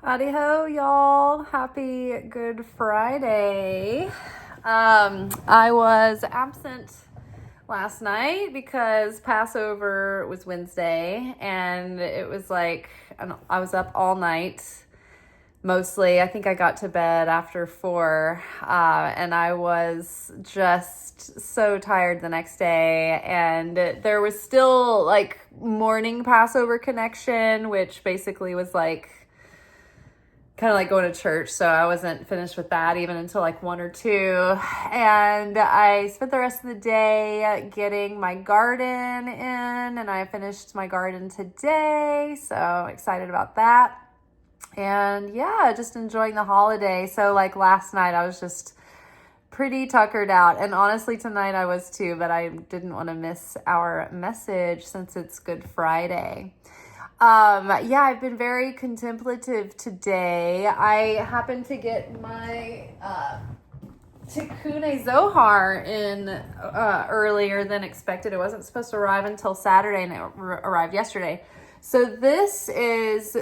Howdy ho, y'all. Happy Good Friday. I was absent last night because Passover was Wednesday, and it was like I was up all night. Mostly, I think I got to bed after 4, and I was just so tired the next day. And there was still like morning Passover connection, which basically was like kind of like going to church. So I wasn't finished with that even until like 1 or 2. And I spent the rest of the day getting my garden in, and I finished my garden today. So I'm excited about that. And yeah, just enjoying the holiday. So like last night I was just pretty tuckered out. And honestly, tonight I was too, but I didn't want to miss our message since it's Good Friday. I've been very contemplative today. I happened to get my Tikkun Zohar in earlier than expected. It wasn't supposed to arrive until Saturday, and it arrived yesterday. So this is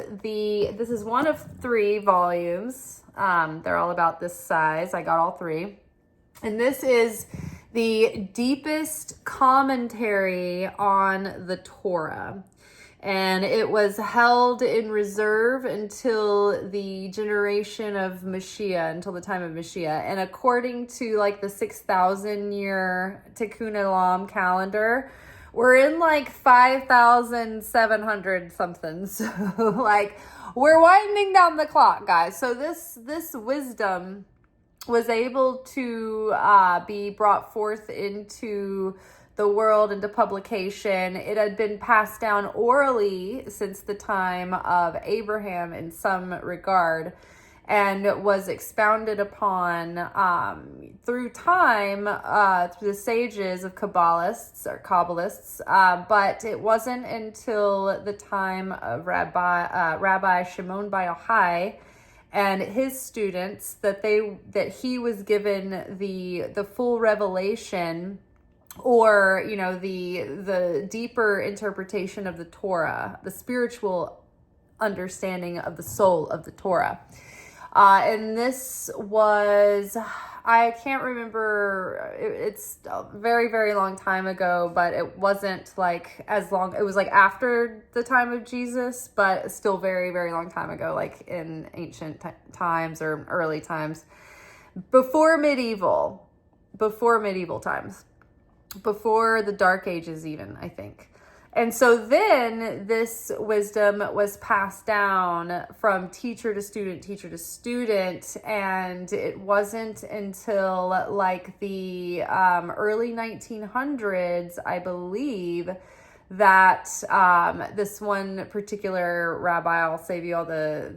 one of 3 volumes. They're all about this size. I got all 3. And this is the deepest commentary on the Torah. And it was held in reserve until the generation of Mashiach, until the time of Mashiach. And according to like the 6,000 year Tikkun Olam calendar, we're in like 5,700 something. So like we're winding down the clock, guys. So this wisdom was able to be brought forth into the world, into publication. It had been passed down orally since the time of Abraham in some regard, and was expounded upon through time through the sages of Kabbalists, but it wasn't until the time of Rabbi Shimon Bar Yochai and his students that he was given the full revelation, or the deeper interpretation of the Torah, the spiritual understanding of the soul of the Torah. And this was, I can't remember, it's a very, very long time ago, but it wasn't like as long, it was like after the time of Jesus, but still very, very long time ago, like in ancient times or early times, before medieval times, before the Dark Ages even, I think. And so then this wisdom was passed down from teacher to student, and it wasn't until like the early 1900s, I believe, that this one particular rabbi, I'll save you all the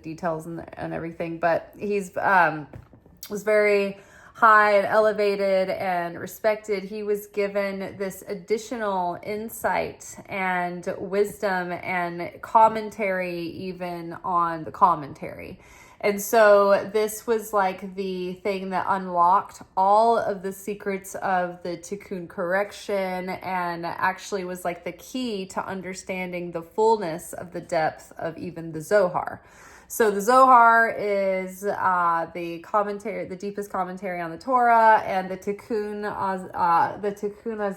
details and everything, but he's was very high and elevated and respected. He was given this additional insight and wisdom and commentary even on the commentary. And so this was like the thing that unlocked all of the secrets of the Tikkun correction, and actually was like the key to understanding the fullness of the depth of even the Zohar. So the Zohar is the commentary, the deepest commentary on the Torah, and the Tikkun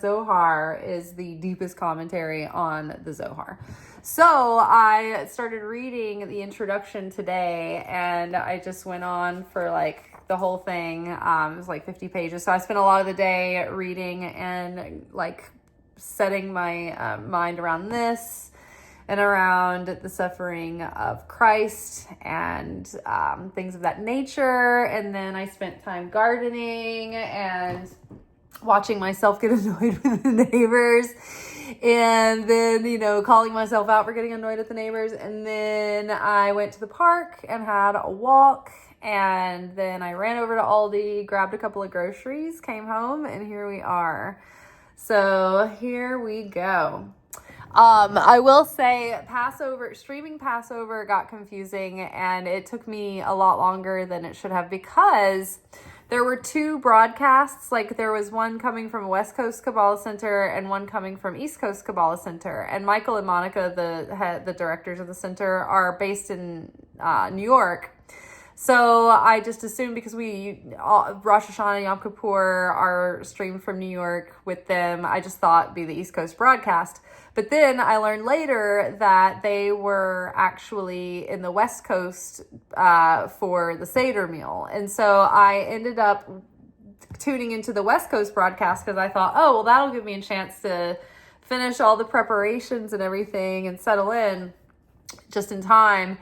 Zohar is the deepest commentary on the Zohar. So I started reading the introduction today, and I just went on for like the whole thing. It was like 50 pages. So I spent a lot of the day reading and like setting my mind around this and around the suffering of Christ and things of that nature. And then I spent time gardening and watching myself get annoyed with the neighbors, and then, calling myself out for getting annoyed at the neighbors. And then I went to the park and had a walk, and then I ran over to Aldi, grabbed a couple of groceries, came home, and here we are. So here we go. I will say streaming Passover got confusing, and it took me a lot longer than it should have, because there were 2 broadcasts. Like there was one coming from West Coast Kabbalah Center and one coming from East Coast Kabbalah Center. And Michael and Monica, the directors of the center, are based in New York. So I just assumed, because Rosh Hashanah and Yom Kippur are streamed from New York with them, I just thought it'd be the East Coast broadcast. But then I learned later that they were actually in the West Coast for the Seder meal. And so I ended up tuning into the West Coast broadcast because I thought, oh, well, that'll give me a chance to finish all the preparations and everything and settle in just in time,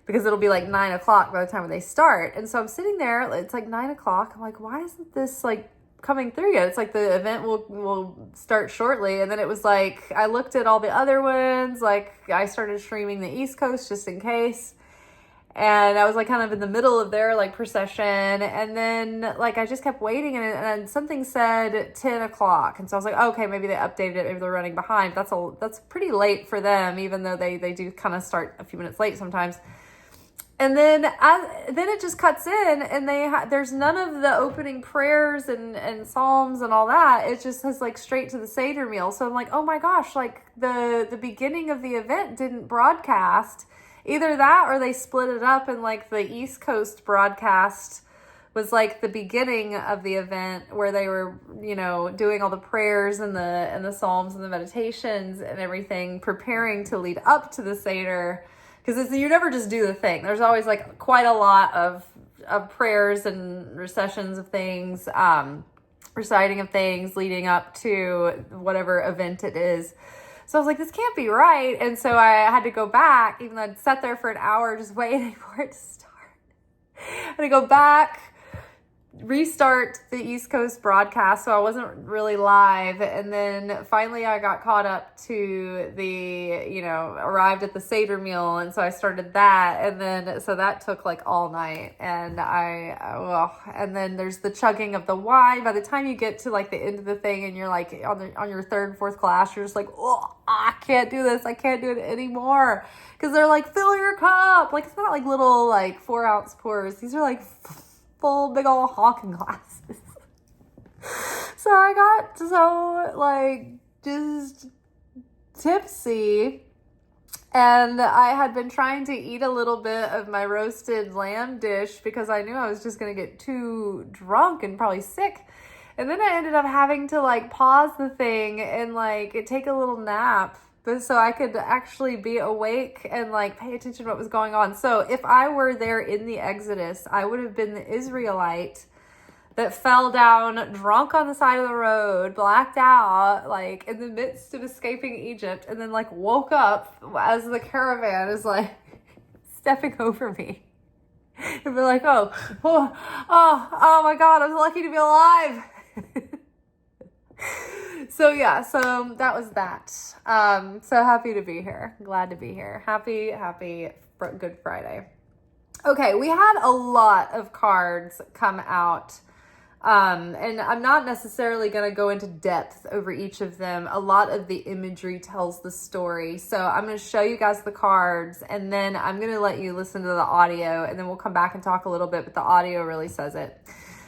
because it'll be like 9 o'clock by the time they start. And so I'm sitting there, it's like 9 o'clock. I'm like, why isn't this like coming through yet? It's like the event will start shortly. And then it was like, I looked at all the other ones, like I started streaming the East Coast just in case. And I was like kind of in the middle of their like procession. And then like I just kept waiting, and something said 10 o'clock. And so I was like, okay, maybe they updated it. Maybe they're running behind. That's pretty late for them, even though they do kind of start a few minutes late sometimes. And then it just cuts in, and there's none of the opening prayers and psalms and all that. It just has like straight to the Seder meal. So I'm like, oh my gosh, like the beginning of the event didn't broadcast. Either that, or they split it up, and like the East Coast broadcast was like the beginning of the event where they were, doing all the prayers and the psalms and the meditations and everything, preparing to lead up to the Seder. Because you never just do the thing. There's always like quite a lot of prayers and recessions of things, reciting of things leading up to whatever event it is. So I was like, this can't be right. And so I had to go back, even though I'd sat there for an hour just waiting for it to start. I had to go back, restart the East Coast broadcast, so I wasn't really live. And then finally I got caught up to arrived at the Seder meal, and so I started that, and then so that took like all night. And and then there's the chugging of the wine. By the time you get to like the end of the thing and you're like on your third and fourth glass, you're just like, oh, I can't do this, I can't do it anymore, because they're like, fill your cup. Like, it's not like little like 4-ounce pours, these are like full big old honking glasses. So I got so like just tipsy, and I had been trying to eat a little bit of my roasted lamb dish because I knew I was just going to get too drunk and probably sick. And then I ended up having to like pause the thing and like take a little nap, but so I could actually be awake and like pay attention to what was going on. So if I were there in the Exodus, I would have been the Israelite that fell down drunk on the side of the road, blacked out, like in the midst of escaping Egypt, and then like woke up as the caravan is like stepping over me. And be like, oh my God, I'm lucky to be alive. So that was that. So happy to be here. Glad to be here. Happy Good Friday. Okay, we had a lot of cards come out. And I'm not necessarily going to go into depth over each of them. A lot of the imagery tells the story. So I'm going to show you guys the cards, and then I'm going to let you listen to the audio, and then we'll come back and talk a little bit, but the audio really says it.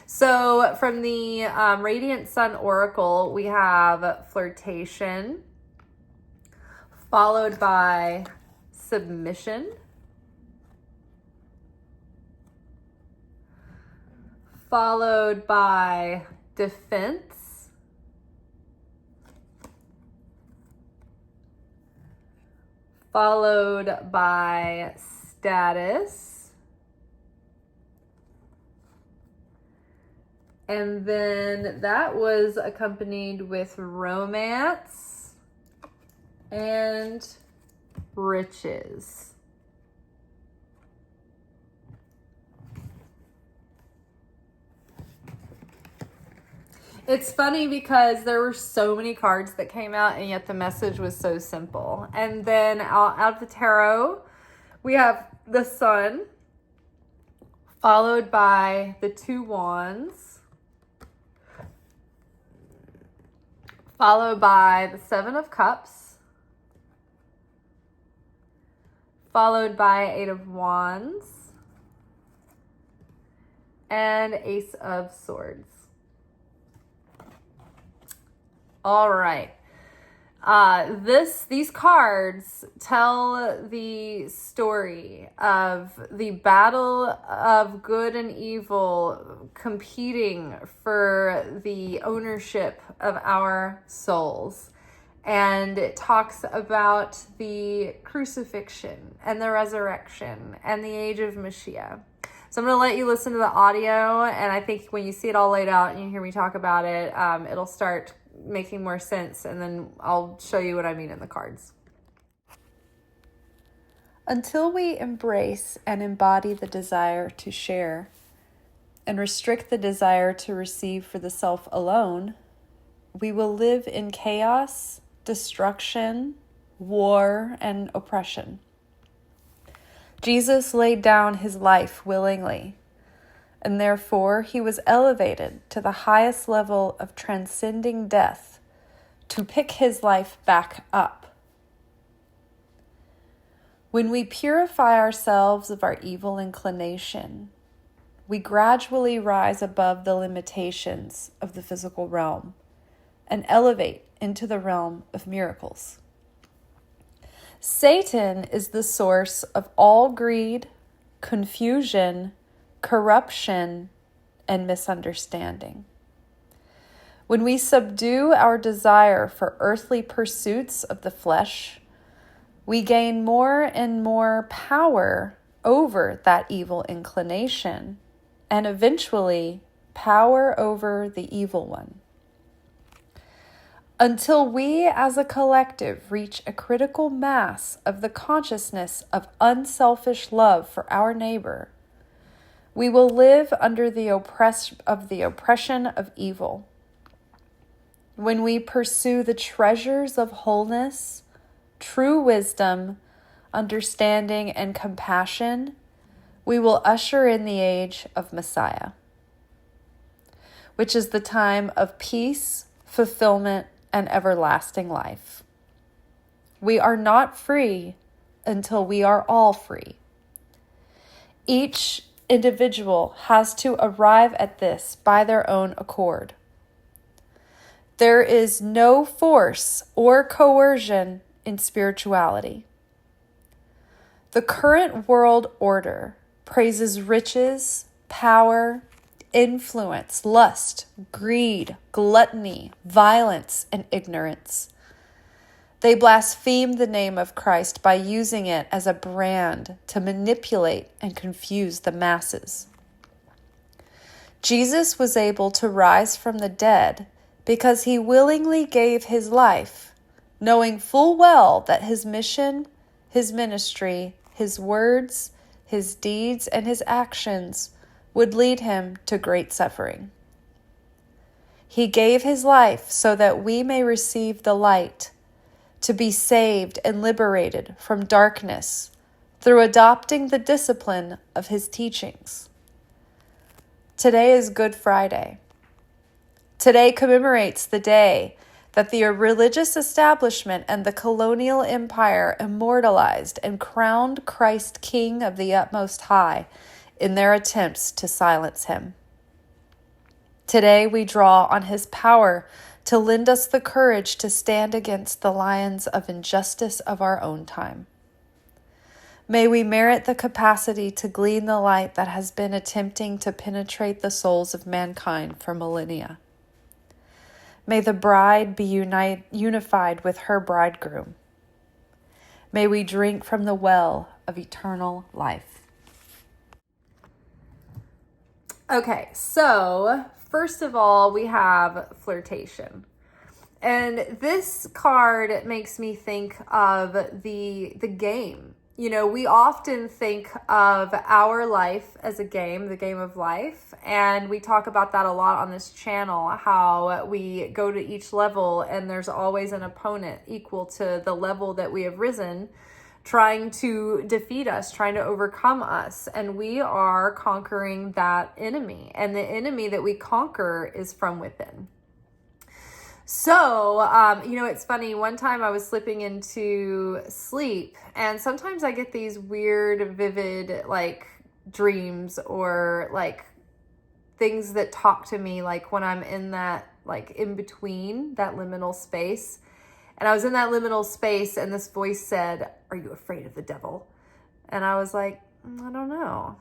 So from the Radiant Sun Oracle, we have flirtation, followed by submission, followed by defense, followed by status, and then that was accompanied with romance and riches. It's funny because there were so many cards that came out, and yet the message was so simple. And then out of the tarot, we have the Sun, followed by the Two Wands, followed by the Seven of Cups, followed by Eight of Wands, and Ace of Swords. All right. These cards tell the story of the battle of good and evil competing for the ownership of our souls. And it talks about the crucifixion and the resurrection and the age of Mashiach. So I'm going to let you listen to the audio, and I think when you see it all laid out and you hear me talk about it, it'll start making more sense, and then I'll show you what I mean in the cards. Until we embrace and embody the desire to share and restrict the desire to receive for the self alone, we will live in chaos, destruction, war, and oppression. Jesus laid down his life willingly, and therefore he was elevated to the highest level of transcending death to pick his life back up. When we purify ourselves of our evil inclination, we gradually rise above the limitations of the physical realm and elevate into the realm of miracles. Satan is the source of all greed, confusion, corruption, and misunderstanding. When we subdue our desire for earthly pursuits of the flesh, we gain more and more power over that evil inclination and eventually power over the evil one. Until we as a collective reach a critical mass of the consciousness of unselfish love for our neighbor, we will live under the oppression of evil. When we pursue the treasures of wholeness, true wisdom, understanding, and compassion, we will usher in the age of Messiah, which is the time of peace, fulfillment, and everlasting life. We are not free until we are all free. Each individual has to arrive at this by their own accord. There is no force or coercion in spirituality. The current world order praises riches, power, influence, lust, greed, gluttony, violence, and ignorance. They blaspheme the name of Christ by using it as a brand to manipulate and confuse the masses. Jesus was able to rise from the dead because he willingly gave his life, knowing full well that his mission, his ministry, his words, his deeds, and his actions would lead him to great suffering. He gave his life so that we may receive the light, to be saved and liberated from darkness through adopting the discipline of his teachings. Today is Good Friday. Today commemorates the day that the religious establishment and the colonial empire immortalized and crowned Christ King of the utmost high in their attempts to silence him. Today we draw on his power to lend us the courage to stand against the lions of injustice of our own time. May we merit the capacity to glean the light that has been attempting to penetrate the souls of mankind for millennia. May the bride be unified with her bridegroom. May we drink from the well of eternal life. Okay, so first of all, we have flirtation. And this card makes me think of the game. You know, we often think of our life as a game, the game of life, and we talk about that a lot on this channel, how we go to each level and there's always an opponent equal to the level that we have risen, trying to defeat us, trying to overcome us, and we are conquering that enemy, and the enemy that we conquer is from within. So, it's funny. One time I was slipping into sleep, and sometimes I get these weird, vivid, dreams or, things that talk to me, when I'm in that, in between, that liminal space. And I was in that liminal space, and this voice said, "Are you afraid of the devil?" And I was like, "I don't know."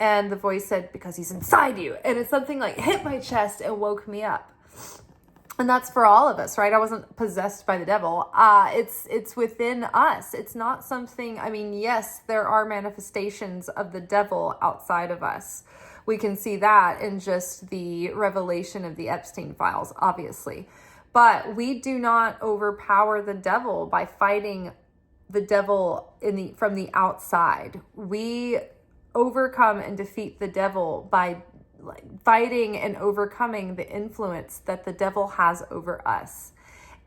And the voice said, "Because he's inside you." And it's something like hit my chest and woke me up. And that's for all of us, right? I wasn't possessed by the devil. It's within us. It's not something, I mean, yes, there are manifestations of the devil outside of us. We can see that in just the revelation of the Epstein files, obviously. But we do not overpower the devil by fighting the devil from the outside. We overcome and defeat the devil by fighting and overcoming the influence that the devil has over us.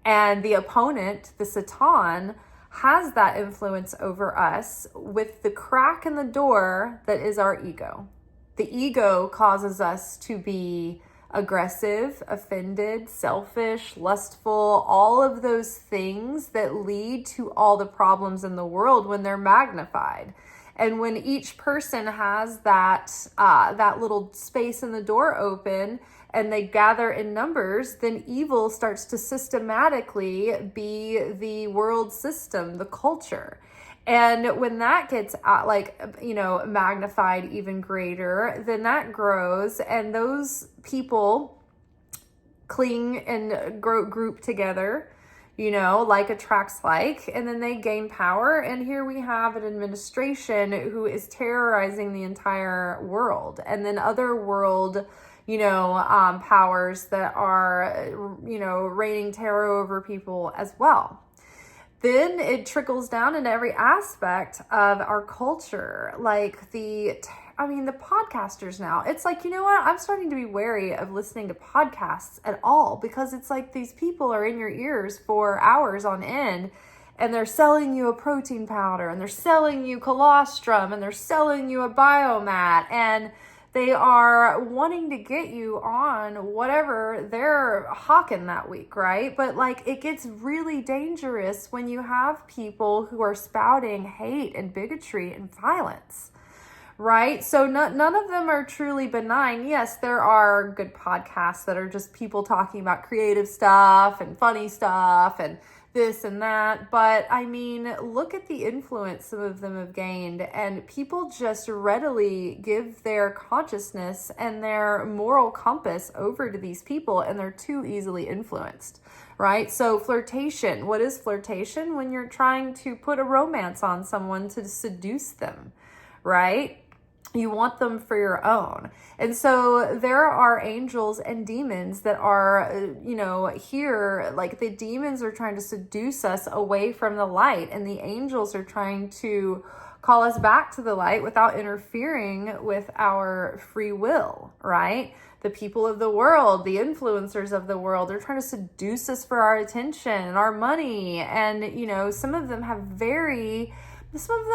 And the opponent, the Satan, has that influence over us with the crack in the door that is our ego. The ego causes us to be aggressive, offended, selfish, lustful, all of those things that lead to all the problems in the world when they're magnified. And when each person has that little space in the door open and they gather in numbers, then evil starts to systematically be the world system, the culture. And when that gets magnified even greater, then that grows, and those people cling and group together, like attracts like, and then they gain power. And here we have an administration who is terrorizing the entire world, and then other world, powers that are, reigning terror over people as well. Then it trickles down into every aspect of our culture, like the podcasters now. It's like, you know what? I'm starting to be wary of listening to podcasts at all, because it's like these people are in your ears for hours on end, and they're selling you a protein powder, and they're selling you colostrum, and they're selling you a biomat, and they are wanting to get you on whatever they're hawking that week, right? But it gets really dangerous when you have people who are spouting hate and bigotry and violence, right? So none of them are truly benign. Yes, there are good podcasts that are just people talking about creative stuff and funny stuff and this and that. But I mean, look at the influence some of them have gained, and people just readily give their consciousness and their moral compass over to these people, and they're too easily influenced, right? So flirtation, what is flirtation? When you're trying to put a romance on someone to seduce them, right? You want them for your own. And so there are angels and demons that are, here, like the demons are trying to seduce us away from the light, and the angels are trying to call us back to the light without interfering with our free will, right? The people of the world, the influencers of the world, they're trying to seduce us for our attention and our money. And, some of them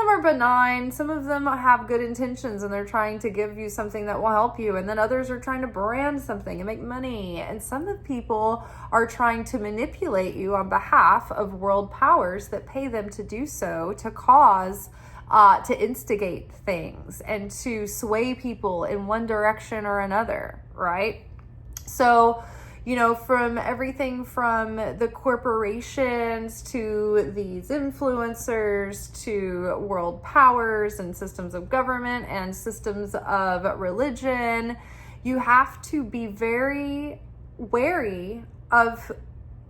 are benign, some of them have good intentions, and they're trying to give you something that will help you, and then others are trying to brand something and make money, and some of people are trying to manipulate you on behalf of world powers that pay them to do so, to cause to instigate things and to sway people in one direction or another, right? So from everything from the corporations to these influencers to world powers and systems of government and systems of religion, you have to be very wary of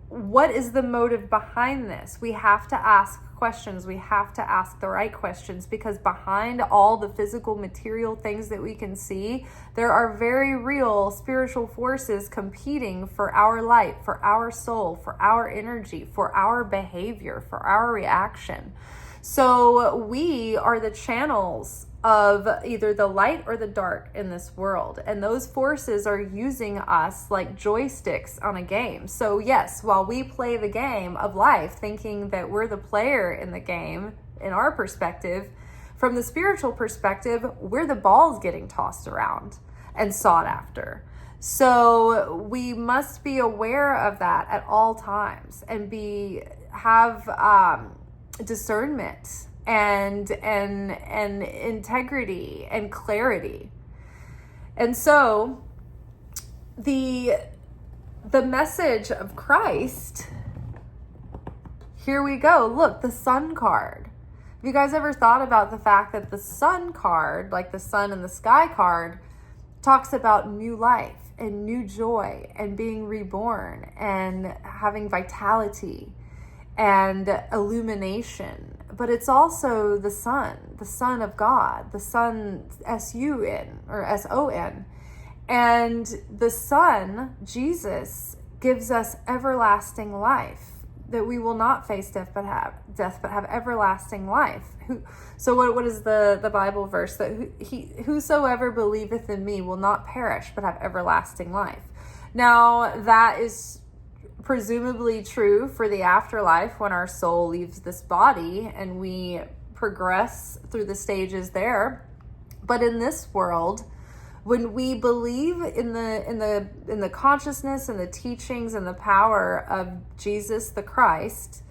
what is the motive behind this. We have to ask questions. We have to ask the right questions, because behind all the physical material things that we can see, there are very real spiritual forces competing for our light, for our soul, for our energy, for our behavior, for our reaction. So we are the channels of either the light or the dark in this world. And those forces are using us like joysticks on a game. So yes, while we play the game of life, thinking that we're the player in the game, in our perspective, from the spiritual perspective, we're the balls getting tossed around and sought after. So we must be aware of that at all times and have discernment and integrity and clarity. And so the message of Christ here we go. Look, the sun card. Have you guys ever thought about the fact that the sun card, like the sun and the sky card, talks about new life and new joy and being reborn and having vitality and illumination? But it's also the Son of God, the Son, S-U-N or S-O-N. And the Son, Jesus, gives us everlasting life, that we will not face death but have everlasting life. So what is the Bible verse? That whosoever believeth in me will not perish but have everlasting life. Now that is presumably true for the afterlife, when our soul leaves this body and we progress through the stages there. But in this world, when we believe in the consciousness and the teachings and the power of Jesus the Christ,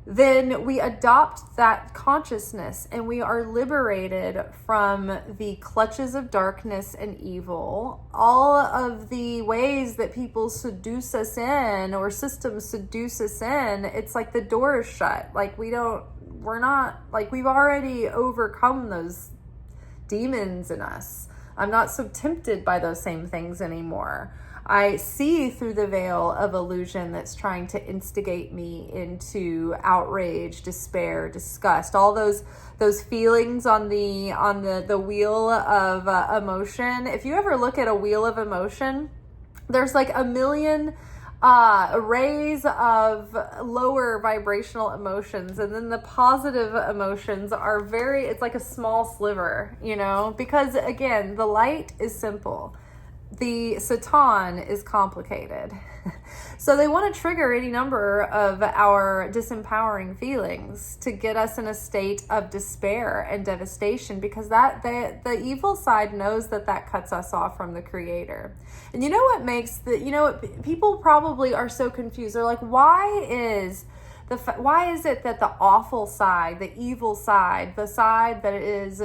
then we adopt that consciousness and we are liberated from the clutches of darkness and evil. All of the ways that people seduce us in, or systems seduce us in, it's like the door is shut. Like we've already overcome those demons in us. I'm not so tempted by those same things anymore. I see through the veil of illusion that's trying to instigate me into outrage, despair, disgust, all those feelings on the wheel of emotion. If you ever look at a wheel of emotion, there's like a million arrays of lower vibrational emotions, and then the positive emotions are it's like a small sliver, because again, the light is simple, the Satan is complicated. So they want to trigger any number of our disempowering feelings to get us in a state of despair and devastation, because the evil side knows that cuts us off from the Creator. And what makes people probably are so confused. They're like, why is it that the awful side, the evil side, the side that is,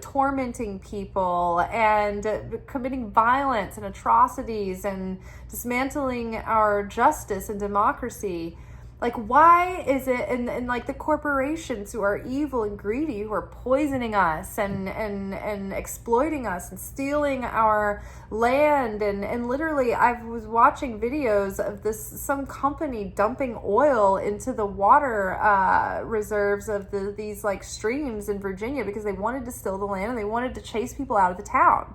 tormenting people and committing violence and atrocities and dismantling our justice and democracy, like, why is it, and like the corporations who are evil and greedy, who are poisoning us and exploiting us and stealing our land, and literally I was watching videos of some company dumping oil into the water reserves of these like streams in Virginia because they wanted to steal the land and they wanted to chase people out of the town.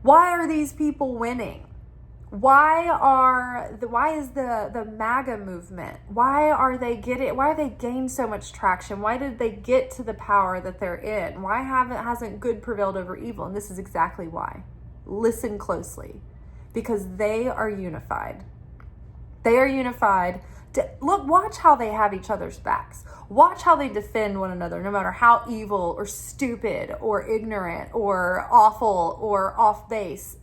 Why are these people winning? Why is the MAGA movement? Why they gained so much traction? Why did they get to the power that they're in? Why hasn't good prevailed over evil? And this is exactly why. Listen closely. Because they are unified. They are unified. Watch how they have each other's backs. Watch how they defend one another, no matter how evil or stupid or ignorant or awful or off base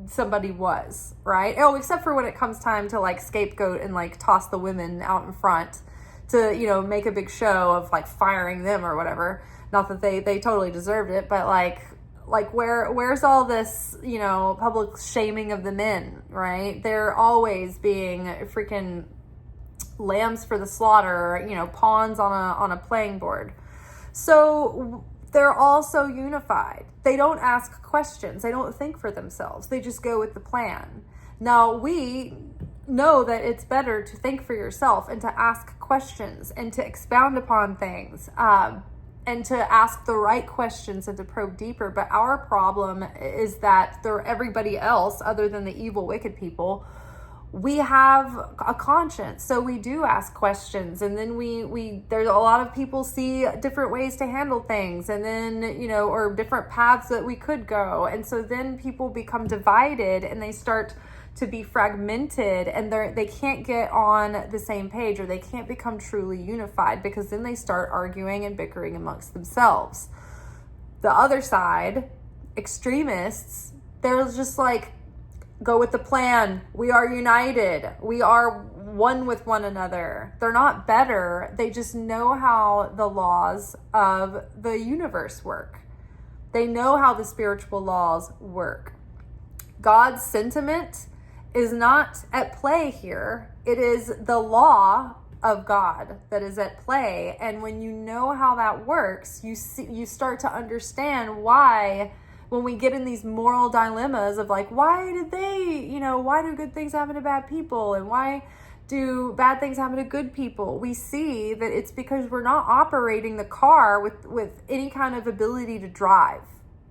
somebody was, right? Oh, except for when it comes time to like scapegoat and like toss the women out in front to, make a big show of like firing them or whatever. Not that they totally deserved it, but like where's all this, public shaming of the men, right? They're always being freaking lambs for the slaughter, pawns on a playing board. So they're also unified. They don't ask questions. They don't think for themselves. They just go with the plan. Now, we know that it's better to think for yourself and to ask questions and to expound upon things and to ask the right questions and to probe deeper. But our problem is that everybody else, other than the evil, wicked people, we have a conscience, so we do ask questions, and then there's a lot of people see different ways to handle things, and then or different paths that we could go, and so then people become divided and they start to be fragmented, and they can't get on the same page, or they can't become truly unified, because then they start arguing and bickering amongst themselves. The other side, extremists, they're just like, go with the plan. We are united. We are one with one another. They're not better. They just know how the laws of the universe work. They know how the spiritual laws work. God's sentiment is not at play here. it is the law of God that is at play. And when you know how that works, you start to understand why, when we get in these moral dilemmas of like, why do good things happen to bad people, and why do bad things happen to good people? We see that it's because we're not operating the car with any kind of ability to drive,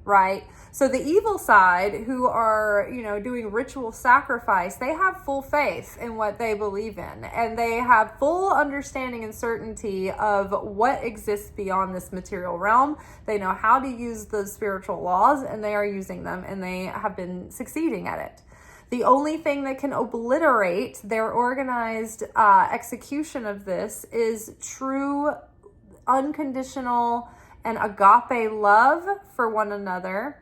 right? So the evil side, who are, doing ritual sacrifice, they have full faith in what they believe in, and they have full understanding and certainty of what exists beyond this material realm. They know how to use the spiritual laws, and they are using them, and they have been succeeding at it. The only thing that can obliterate their organized execution of this is true, unconditional, and agape love for one another,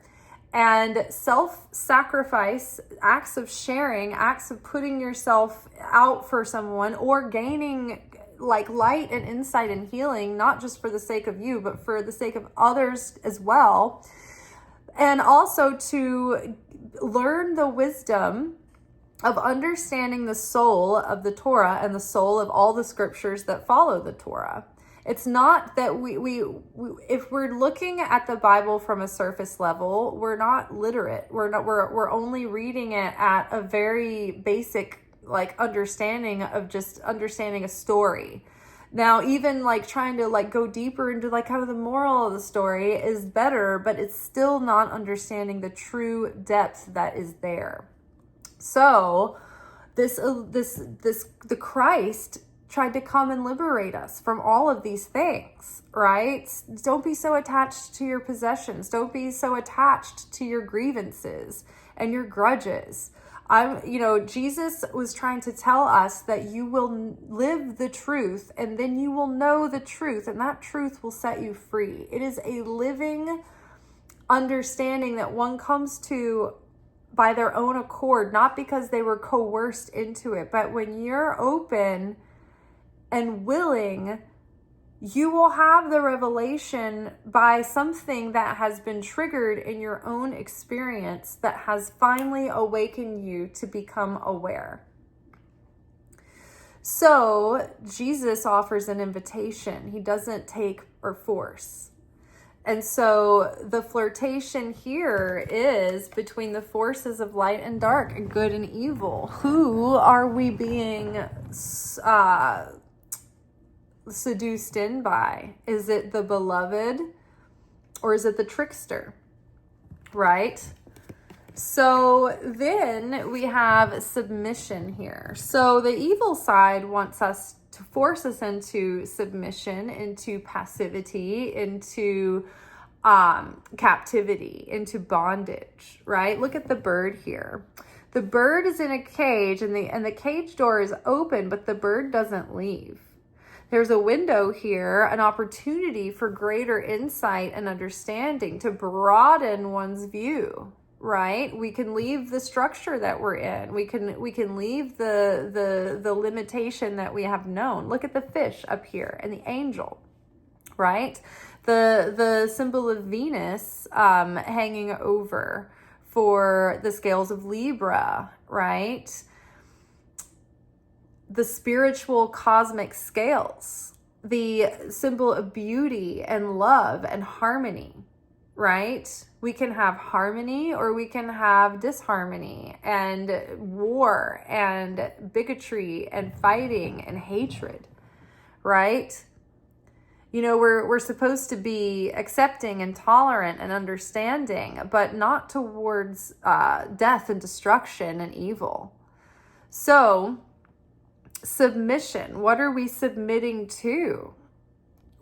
and self-sacrifice, acts of sharing, acts of putting yourself out for someone, or gaining like light and insight and healing, not just for the sake of you, but for the sake of others as well. And also to learn the wisdom of understanding the soul of the Torah and the soul of all the scriptures that follow the Torah. It's not that we if we're looking at the Bible from a surface level, we're not literate. We're only reading it at a very basic like understanding of just understanding a story. Now, even like trying to like go deeper into like kind of the moral of the story is better, but it's still not understanding the true depth that is there. So the Christ tried to come and liberate us from all of these things, right? Don't be so attached to your possessions. Don't be so attached to your grievances and your grudges. Jesus was trying to tell us that you will live the truth, and then you will know the truth, and that truth will set you free. It is a living understanding that one comes to by their own accord, not because they were coerced into it, but when you're open and willing, you will have the revelation by something that has been triggered in your own experience that has finally awakened you to become aware. So Jesus offers an invitation. He doesn't take or force. And so the flirtation here is between the forces of light and dark and good and evil. Who are we being seduced in by? Is it the beloved, or is it the trickster? Right? So then we have submission here. So the evil side wants us to force us into submission, into passivity, into captivity, into bondage, right? Look at the bird here. The bird is in a cage, and the cage door is open, but the bird doesn't leave. There's a window here, an opportunity for greater insight and understanding, to broaden one's view, right? We can leave the structure that we're in. We can leave the limitation that we have known. Look at the fish up here and the angel, right? The symbol of Venus hanging over for the scales of Libra, right? The spiritual cosmic scales, the symbol of beauty and love and harmony, right? We can have harmony, or we can have disharmony and war and bigotry and fighting and hatred, right? We're supposed to be accepting and tolerant and understanding, but not towards death and destruction and evil. So submission, what are we submitting to?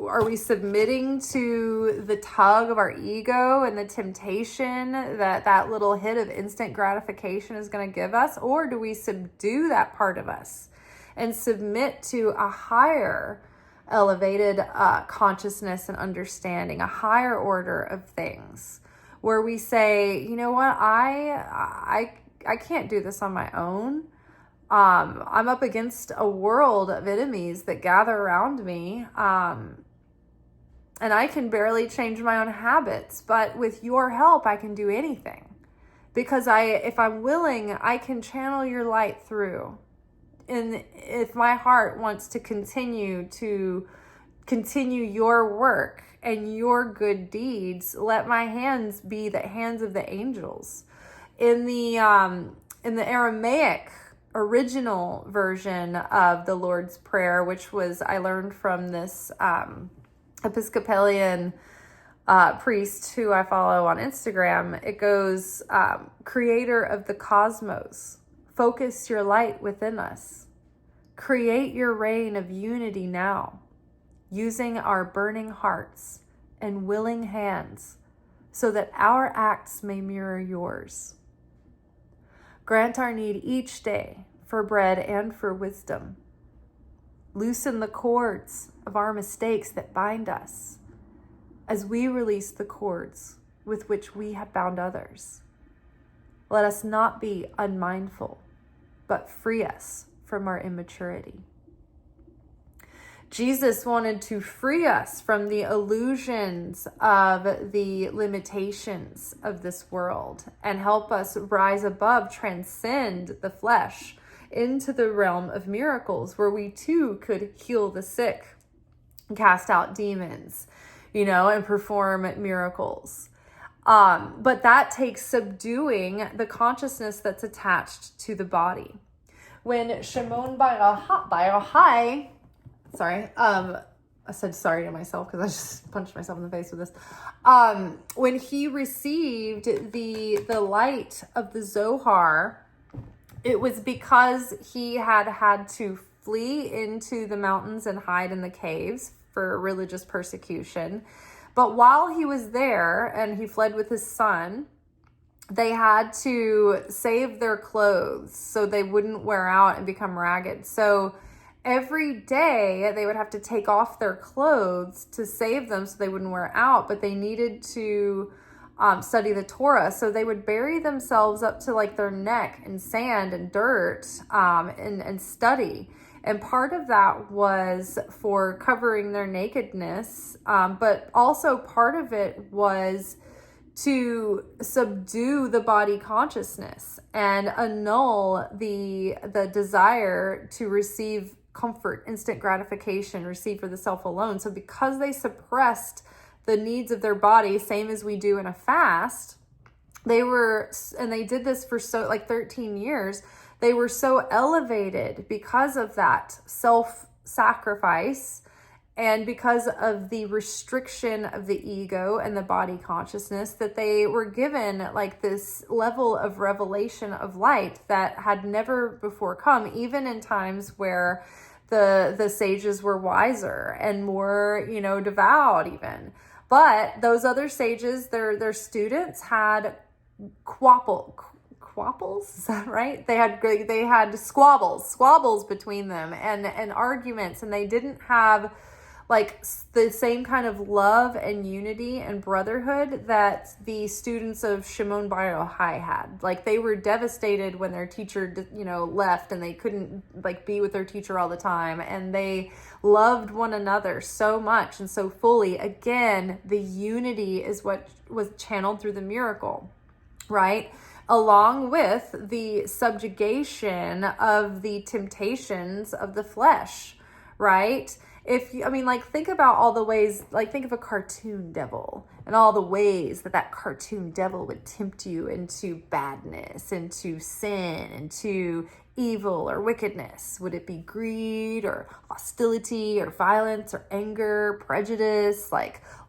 Are we submitting to the tug of our ego and the temptation that little hit of instant gratification is going to give us? Or do we subdue that part of us and submit to a higher elevated consciousness and understanding, a higher order of things, where we say, you know what, I can't do this on my own. I'm up against a world of enemies that gather around me, and I can barely change my own habits, but with your help, I can do anything, because if I'm willing, I can channel your light through. if my heart wants to continue your work and your good deeds, let my hands be the hands of the angels. In the Aramaic original version of the Lord's Prayer, which I learned from this Episcopalian priest who I follow on Instagram, it goes, Creator of the cosmos, focus your light within us. Create your reign of unity now, using our burning hearts and willing hands, so that our acts may mirror yours. Grant our need each day for bread and for wisdom. Loosen the cords of our mistakes that bind us, as we release the cords with which we have bound others. Let us not be unmindful, but free us from our immaturity. Jesus wanted to free us from the illusions of the limitations of this world and help us rise above, transcend the flesh into the realm of miracles, where we too could heal the sick, cast out demons, and perform miracles. But that takes subduing the consciousness that's attached to the body. When Shimon Bar Yochai, I said sorry to myself because I just punched myself in the face with this. When he received the light of the Zohar, it was because he had to flee into the mountains and hide in the caves for religious persecution. But while he was there and he fled with his son, they had to save their clothes so they wouldn't wear out and become ragged. So every day they would have to take off their clothes to save them so they wouldn't wear out, but they needed to study the Torah. So they would bury themselves up to like their neck in sand and dirt and study. And part of that was for covering their nakedness, but also part of it was to subdue the body consciousness and annul the desire to receive comfort, instant gratification, receive for the self alone. So because they suppressed the needs of their body, same as we do in a fast, they did this for 13 years. They were so elevated because of that self-sacrifice and because of the restriction of the ego and the body consciousness, that they were given like this level of revelation of light that had never before come, even in times where the sages were wiser and more, devout even. But those other sages, their students had quapples, is that right? They had squabbles between them and arguments, and they didn't have like the same kind of love and unity and brotherhood that the students of Shimon Bar Yochai had. Like, they were devastated when their teacher, left, and they couldn't be with their teacher all the time. And they loved one another so much and so fully. Again, the unity is what was channeled through the miracle, right? Along with the subjugation of the temptations of the flesh, right? Think about all the ways, think of a cartoon devil and all the ways that cartoon devil would tempt you into badness, into sin, into evil or wickedness. Would it be greed or hostility or violence or anger, prejudice,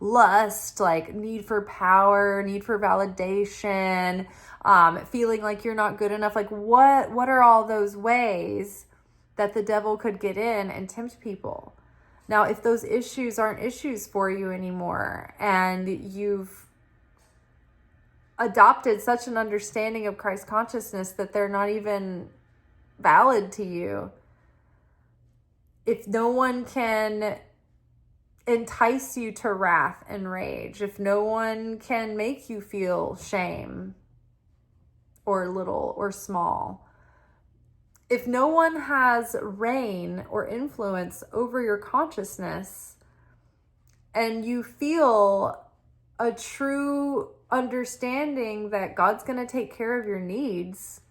lust, need for power, need for validation, feeling like you're not good enough? What are all those ways that the devil could get in and tempt people? Now, if those issues aren't issues for you anymore, and you've adopted such an understanding of Christ consciousness that they're not even valid to you, if no one can entice you to wrath and rage, if no one can make you feel shame or little or small, if no one has reign or influence over your consciousness, and you feel a true understanding that God's going to take care of your needs,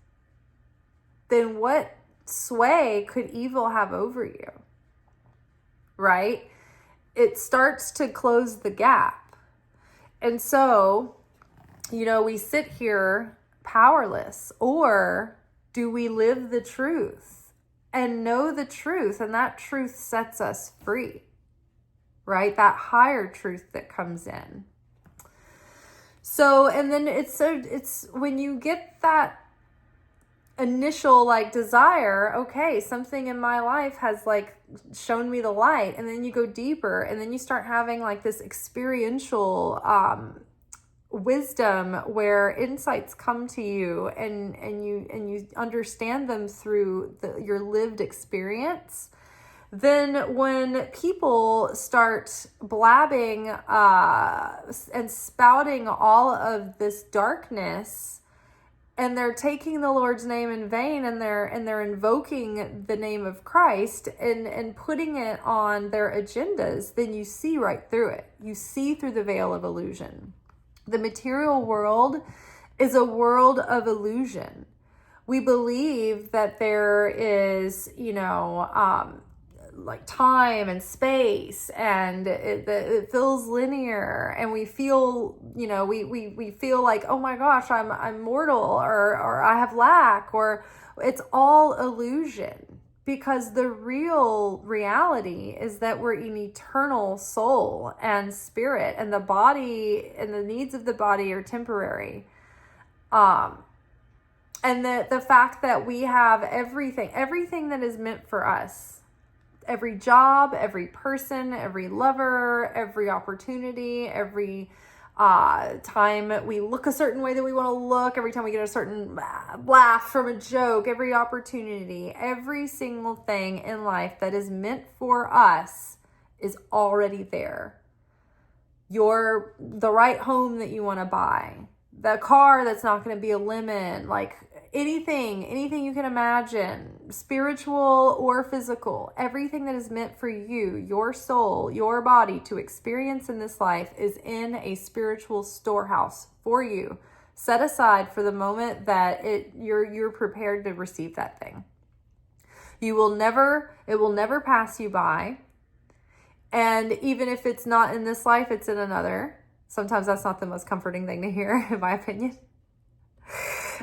then what sway could evil have over you, right? It starts to close the gap. And so, we sit here powerless, or do we live the truth and know the truth, and that truth sets us free, right? That higher truth that comes in. So, and then it's when you get that initial desire, okay, something in my life has shown me the light, and then you go deeper, and then you start having this experiential wisdom where insights come to you, and you understand them through your lived experience. Then when people start blabbing and spouting all of this darkness, and they're taking the Lord's name in vain, and they're invoking the name of Christ and putting it on their agendas, then you see right through it. You see through the veil of illusion. The material world is a world of illusion. We believe that there is, time and space, and it feels linear, and we feel, we feel like, oh my gosh, I'm mortal, or I have lack, or it's all illusion, because the real reality is that we're an eternal soul and spirit, and the body and the needs of the body are temporary. And the fact that we have everything that is meant for us, every job, every person, every lover, every opportunity, every time we look a certain way that we want to look, every time we get a certain laugh from a joke, every opportunity, every single thing in life that is meant for us is already there. The right home that you want to buy, the car that's not going to be a lemon, anything you can imagine, spiritual or physical, everything that is meant for you, your soul, your body to experience in this life is in a spiritual storehouse for you, set aside for the moment that you're prepared to receive that thing. It will never pass you by. And even if it's not in this life, it's in another. Sometimes that's not the most comforting thing to hear, in my opinion.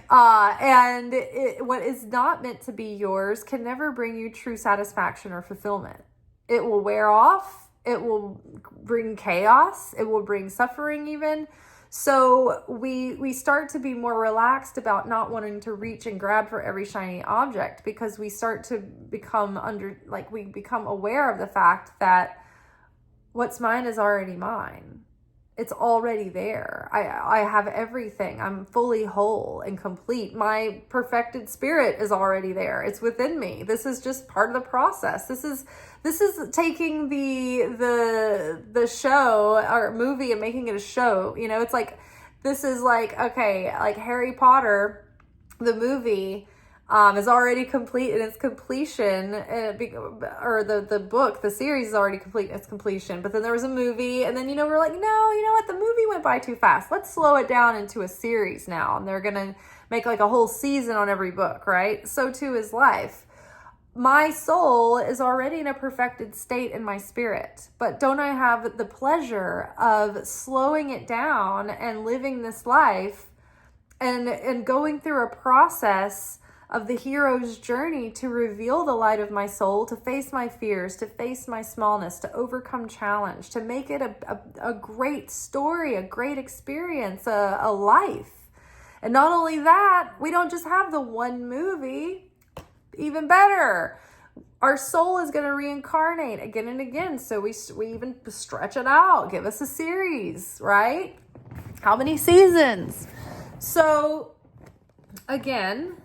What is not meant to be yours can never bring you true satisfaction or fulfillment. It will wear off. It will bring chaos. It will bring suffering even. So we start to be more relaxed about not wanting to reach and grab for every shiny object, because we start to become we become aware of the fact that what's mine is already mine. It's already there. I have everything. I'm fully whole and complete. My perfected spirit is already there. It's within me. This is just part of the process. This is taking the show or movie and making it a show. It's like Harry Potter, the movie, is already complete in its completion, or the book, the series is already complete in its completion. But then there was a movie, and then we're like, no, you know what? The movie went by too fast. Let's slow it down into a series now, and they're gonna make a whole season on every book, right? So too is life. My soul is already in a perfected state in my spirit, but don't I have the pleasure of slowing it down and living this life and going through a process of the hero's journey to reveal the light of my soul, to face my fears, to face my smallness, to overcome challenge, to make it a great story, a great experience, a life. And not only that, we don't just have the one movie, even better. Our soul is going to reincarnate again and again. So we even stretch it out, give us a series, right? How many seasons? So again,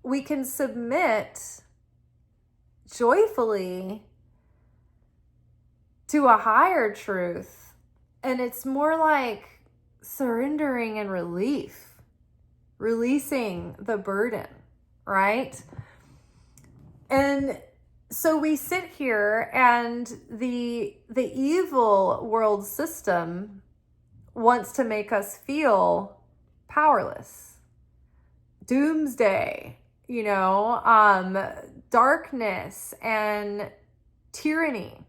we can submit joyfully to a higher truth, and it's more like surrendering and releasing the burden, right? And so we sit here, and the evil world system wants to make us feel powerless. Doomsday. darkness and tyranny,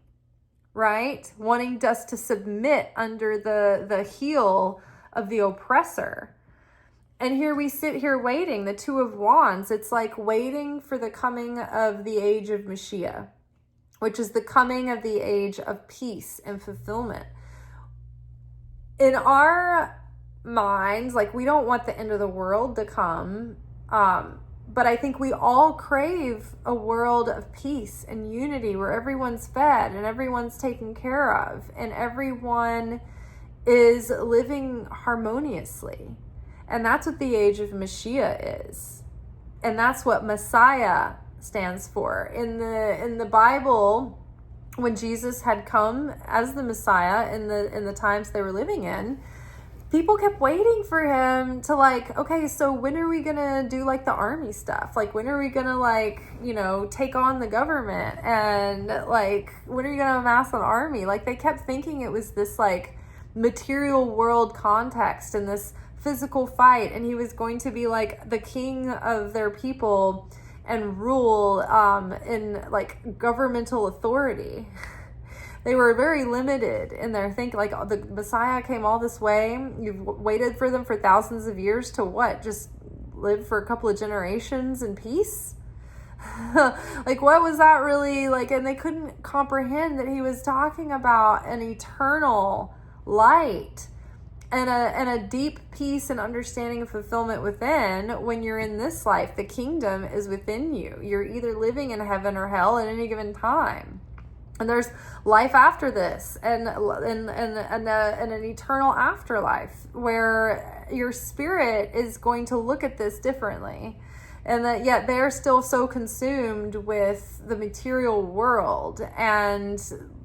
right? Wanting us to submit under the heel of the oppressor. And here we sit here waiting, the Two of Wands. It's like waiting for the coming of the age of Mashiach, which is the coming of the age of peace and fulfillment. In our minds, like, we don't want the end of the world to come, but I think we all crave a world of peace and unity where everyone's fed and everyone's taken care of and everyone is living harmoniously. And that's what the age of Mashiach is. And that's what Messiah stands for. In the Bible, when Jesus had come as the Messiah in the times they were living in, people kept waiting for him to, like, okay, so when are we gonna do like the army stuff? Like, when are we gonna, like, take on the government? And like, when are you gonna amass an army? Like, they kept thinking it was this like material world context and this physical fight, and he was going to be like the king of their people and rule in like governmental authority. They were very limited in their thinking. Like, the Messiah came all this way. You've waited for them for thousands of years to what? Just live for a couple of generations in peace? Like, what was that really like? And they couldn't comprehend that he was talking about an eternal light and a deep peace and understanding of fulfillment within. When you're in this life, the kingdom is within you. You're either living in heaven or hell at any given time. And there's life after this, and an eternal afterlife where your spirit is going to look at this differently. And that yet they're still so consumed with the material world and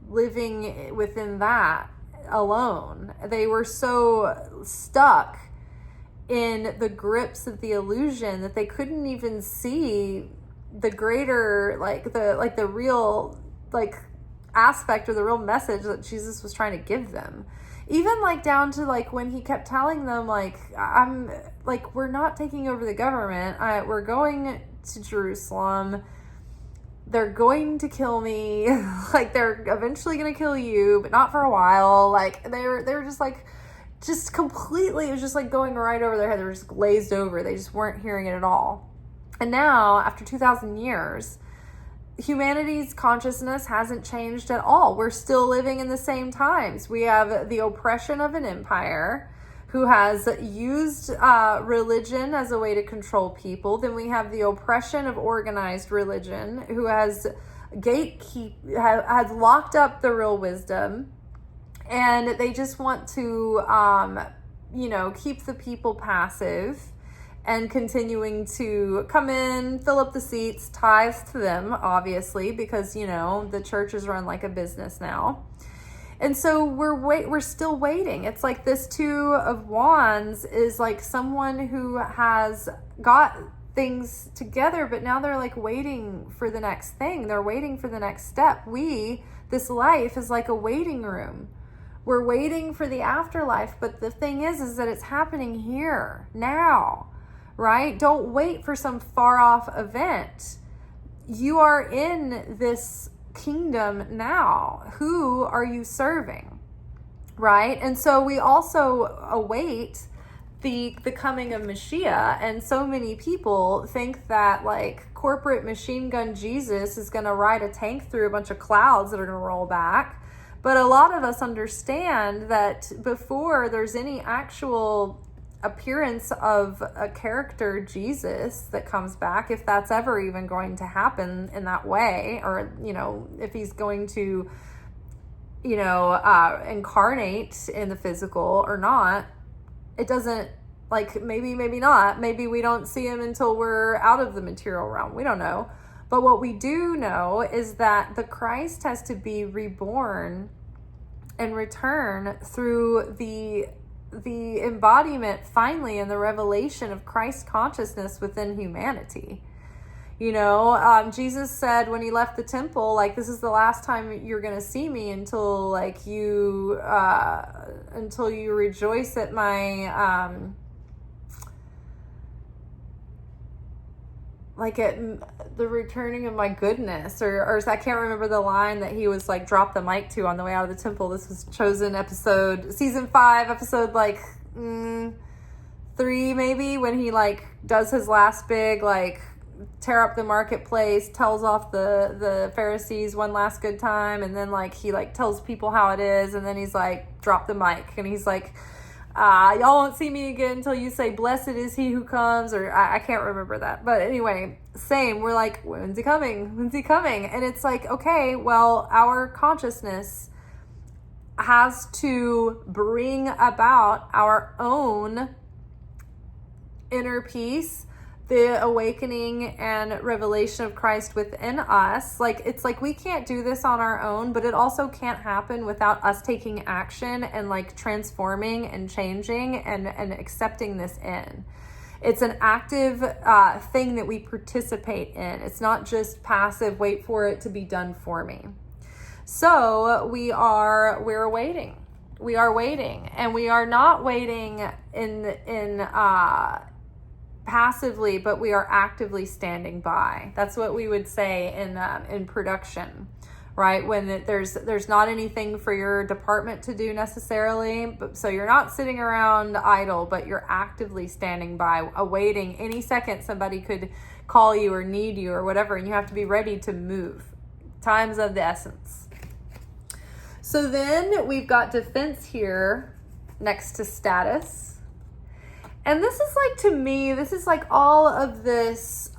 living within that alone. They were so stuck in the grips of the illusion that they couldn't even see the greater, the real, aspect or the real message that Jesus was trying to give them. Even down to when he kept telling them we're not taking over the government. We're going to Jerusalem. They're going to kill me. They're eventually going to kill you, but not for a while. They were just completely, it was just going right over their head. They were just glazed over. They just weren't hearing it at all. And now, after 2,000 years, humanity's consciousness hasn't changed at all. We're still living in the same times. We have the oppression of an empire who has used religion as a way to control people. Then we have the oppression of organized religion who has has locked up the real wisdom, and they just want to keep the people passive and continuing to come in, fill up the seats, tithe to them, obviously, because, the church is run like a business now. And so we're still waiting. It's like this Two of Wands is like someone who has got things together, but now they're waiting for the next thing. They're waiting for the next step. This life is like a waiting room. We're waiting for the afterlife, but the thing is that it's happening here, now. Right? Don't wait for some far off event. You are in this kingdom now. Who are you serving? Right? And so we also await the coming of Mashiach, and so many people think that corporate machine gun Jesus is going to ride a tank through a bunch of clouds that are going to roll back. But a lot of us understand that before there's any actual appearance of a character Jesus that comes back, if that's ever even going to happen in that way, or if he's going to incarnate in the physical or not, it doesn't, maybe not, maybe we don't see him until we're out of the material realm. We don't know. But what we do know is that the Christ has to be reborn and return through the embodiment, finally, and the revelation of Christ consciousness within humanity. Jesus said when he left the temple, this is the last time you're going to see me until you rejoice at my like at the returning of my goodness, or I can't remember the line that he was like drop the mic to on the way out of the temple. This was Chosen episode, season 5, episode like 3 maybe, when he like does his last big like tear up the marketplace, tells off the Pharisees one last good time, and then like he like tells people how it is, and then he's like drop the mic, and he's like y'all won't see me again until you say blessed is he who comes, or I can't remember that, but anyway, same, we're like, when's he coming, and it's like, okay, well, our consciousness has to bring about our own inner peace, the awakening and revelation of Christ within us. Like, it's like we can't do this on our own, but it also can't happen without us taking action and like transforming and changing and accepting this in. It's an active thing that we participate in. It's not just passive, wait for it to be done for me. So we're waiting. We are waiting, and we are not waiting in passively, but we are actively standing by. That's what we would say in production, right? When there's not anything for your department to do necessarily, but so you're not sitting around idle, but you're actively standing by, awaiting any second somebody could call you or need you or whatever, and you have to be ready to move. Time's of the essence. So then we've got defense here next to status. And this is like, to me, this is like all of this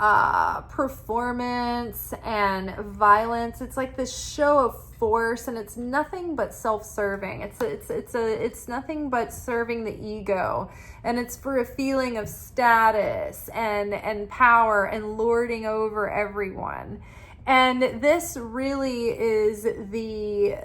performance and violence. It's like this show of force, and it's nothing but self-serving. It's nothing but serving the ego, and it's for a feeling of status and power and lording over everyone. And this really is the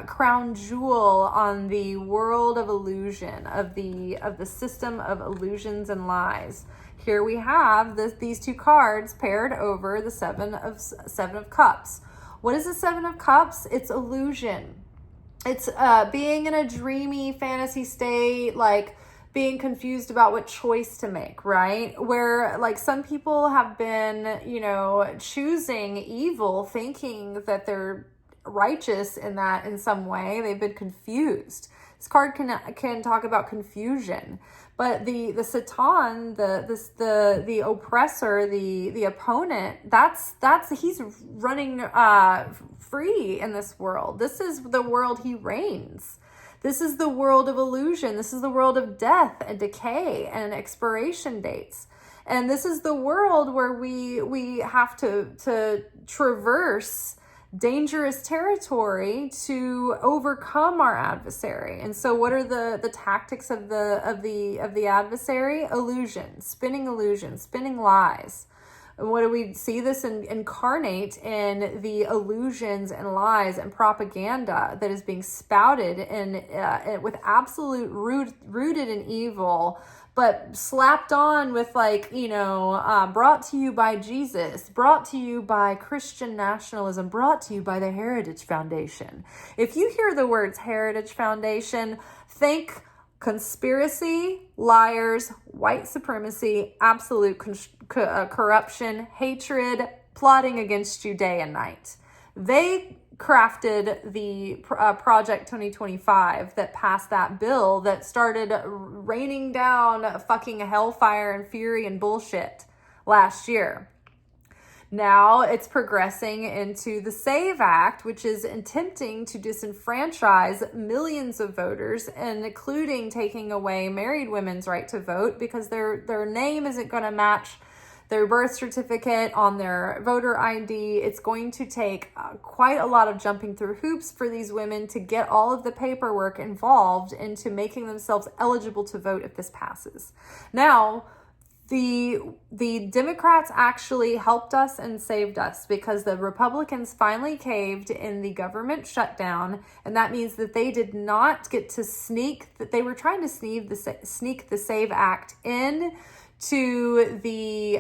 crown jewel on the world of illusion, of the system of illusions and lies. Here we have these two cards paired over the seven of cups. What is the 7 of cups? It's illusion. It's being in a dreamy fantasy state, like being confused about what choice to make, right? Where like some people have been, choosing evil, thinking that they're righteous in that in some way. They've been confused. This card can talk about confusion, but the Satan, the oppressor, the opponent, he's running free in this world. This is the world he reigns. This is the world of illusion. This is the world of death and decay and expiration dates. And this is the world where we have to traverse dangerous territory to overcome our adversary. And so what are the tactics of the adversary? Illusion, spinning lies. And what do we see this incarnate in the illusions and lies and propaganda that is being spouted with absolute rooted in evil, but slapped on with brought to you by Jesus, brought to you by Christian nationalism, brought to you by the Heritage Foundation. If you hear the words Heritage Foundation, think conspiracy, liars, white supremacy, absolute corruption, hatred, plotting against you day and night. They crafted the Project 2025 that passed that bill that started raining down fucking hellfire and fury and bullshit last year. Now it's progressing into the SAVE Act, which is attempting to disenfranchise millions of voters, and including taking away married women's right to vote because their name isn't going to match their birth certificate on their voter ID. It's going to take quite a lot of jumping through hoops for these women to get all of the paperwork involved into making themselves eligible to vote if this passes. Now, the Democrats actually helped us and saved us because the Republicans finally caved in the government shutdown, and that means that they did not get to that they were trying to sneak the SAVE Act in to the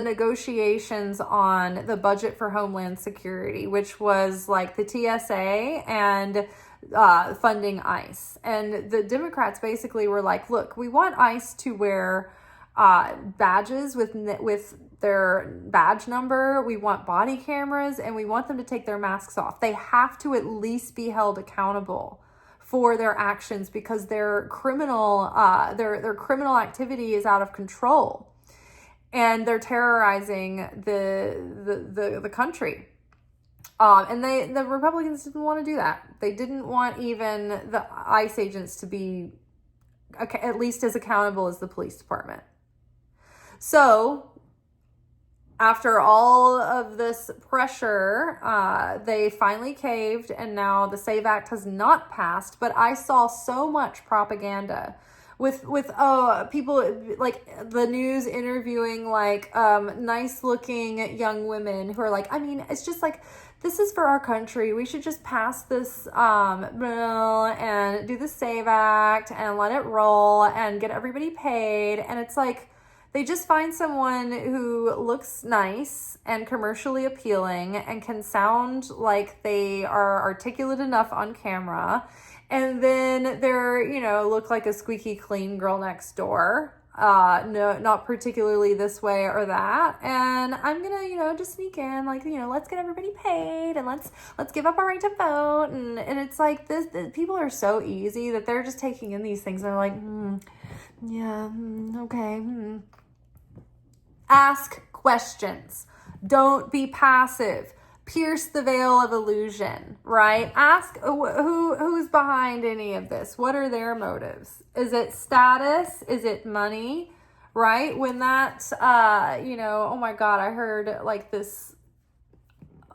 negotiations on the budget for Homeland Security, which was like the TSA and funding ICE. And the Democrats basically were like, look, we want ICE to wear badges with their badge number. We want body cameras, and we want them to take their masks off. They have to at least be held accountable for their actions, because their criminal activity is out of control, and they're terrorizing the country. And the Republicans didn't want to do that. They didn't want even the ICE agents to be at least as accountable as the police department. So after all of this pressure, they finally caved, and now the SAVE Act has not passed. But I saw so much propaganda with people, like the news interviewing like nice looking young women who are like, I mean, it's just like, this is for our country. We should just pass this bill and do the SAVE Act and let it roll and get everybody paid. And it's like, they just find someone who looks nice and commercially appealing and can sound like they are articulate enough on camera. And then they're, look like a squeaky clean girl next door. No, not particularly this way or that. And I'm gonna, just sneak in, like, let's get everybody paid, and let's give up our right to vote. And it's like people are so easy that they're just taking in these things. And they're like, okay. Ask questions. Don't be passive. Pierce the veil of illusion, right? Ask who's behind any of this. What are their motives? Is it status? Is it money? Right? When that, oh my God, I heard like this,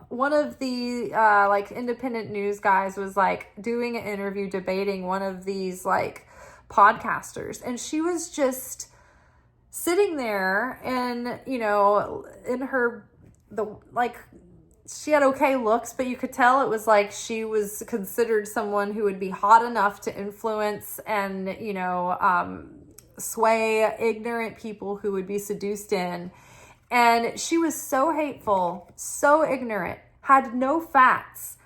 one of the like independent news guys was like doing an interview debating one of these like podcasters, and she was just sitting there and, in her, she had okay looks, but you could tell it was like she was considered someone who would be hot enough to influence and, sway ignorant people who would be seduced in. And she was so hateful, so ignorant, had no facts.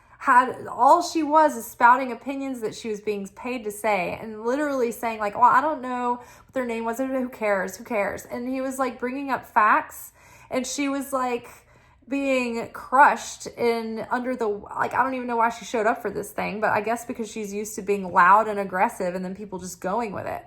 All she was is spouting opinions that she was being paid to say, and literally saying like, well, I don't know what their name was. Who cares? And he was like bringing up facts, and she was like being crushed under the, like, I don't even know why she showed up for this thing, but I guess because she's used to being loud and aggressive and then people just going with it.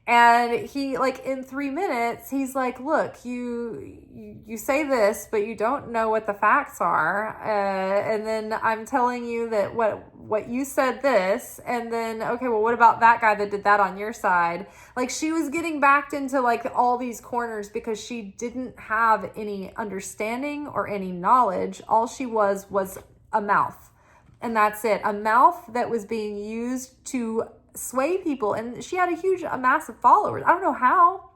And he, like, in 3 minutes, he's like, look, you say this, but you don't know what the facts are. And then I'm telling you that what you said this, and then, okay, well, what about that guy that did that on your side? Like, she was getting backed into, like, all these corners because she didn't have any understanding or any knowledge. All she was a mouth. And that's it. A mouth that was being used to sway people. And she had a massive followers. I don't know how,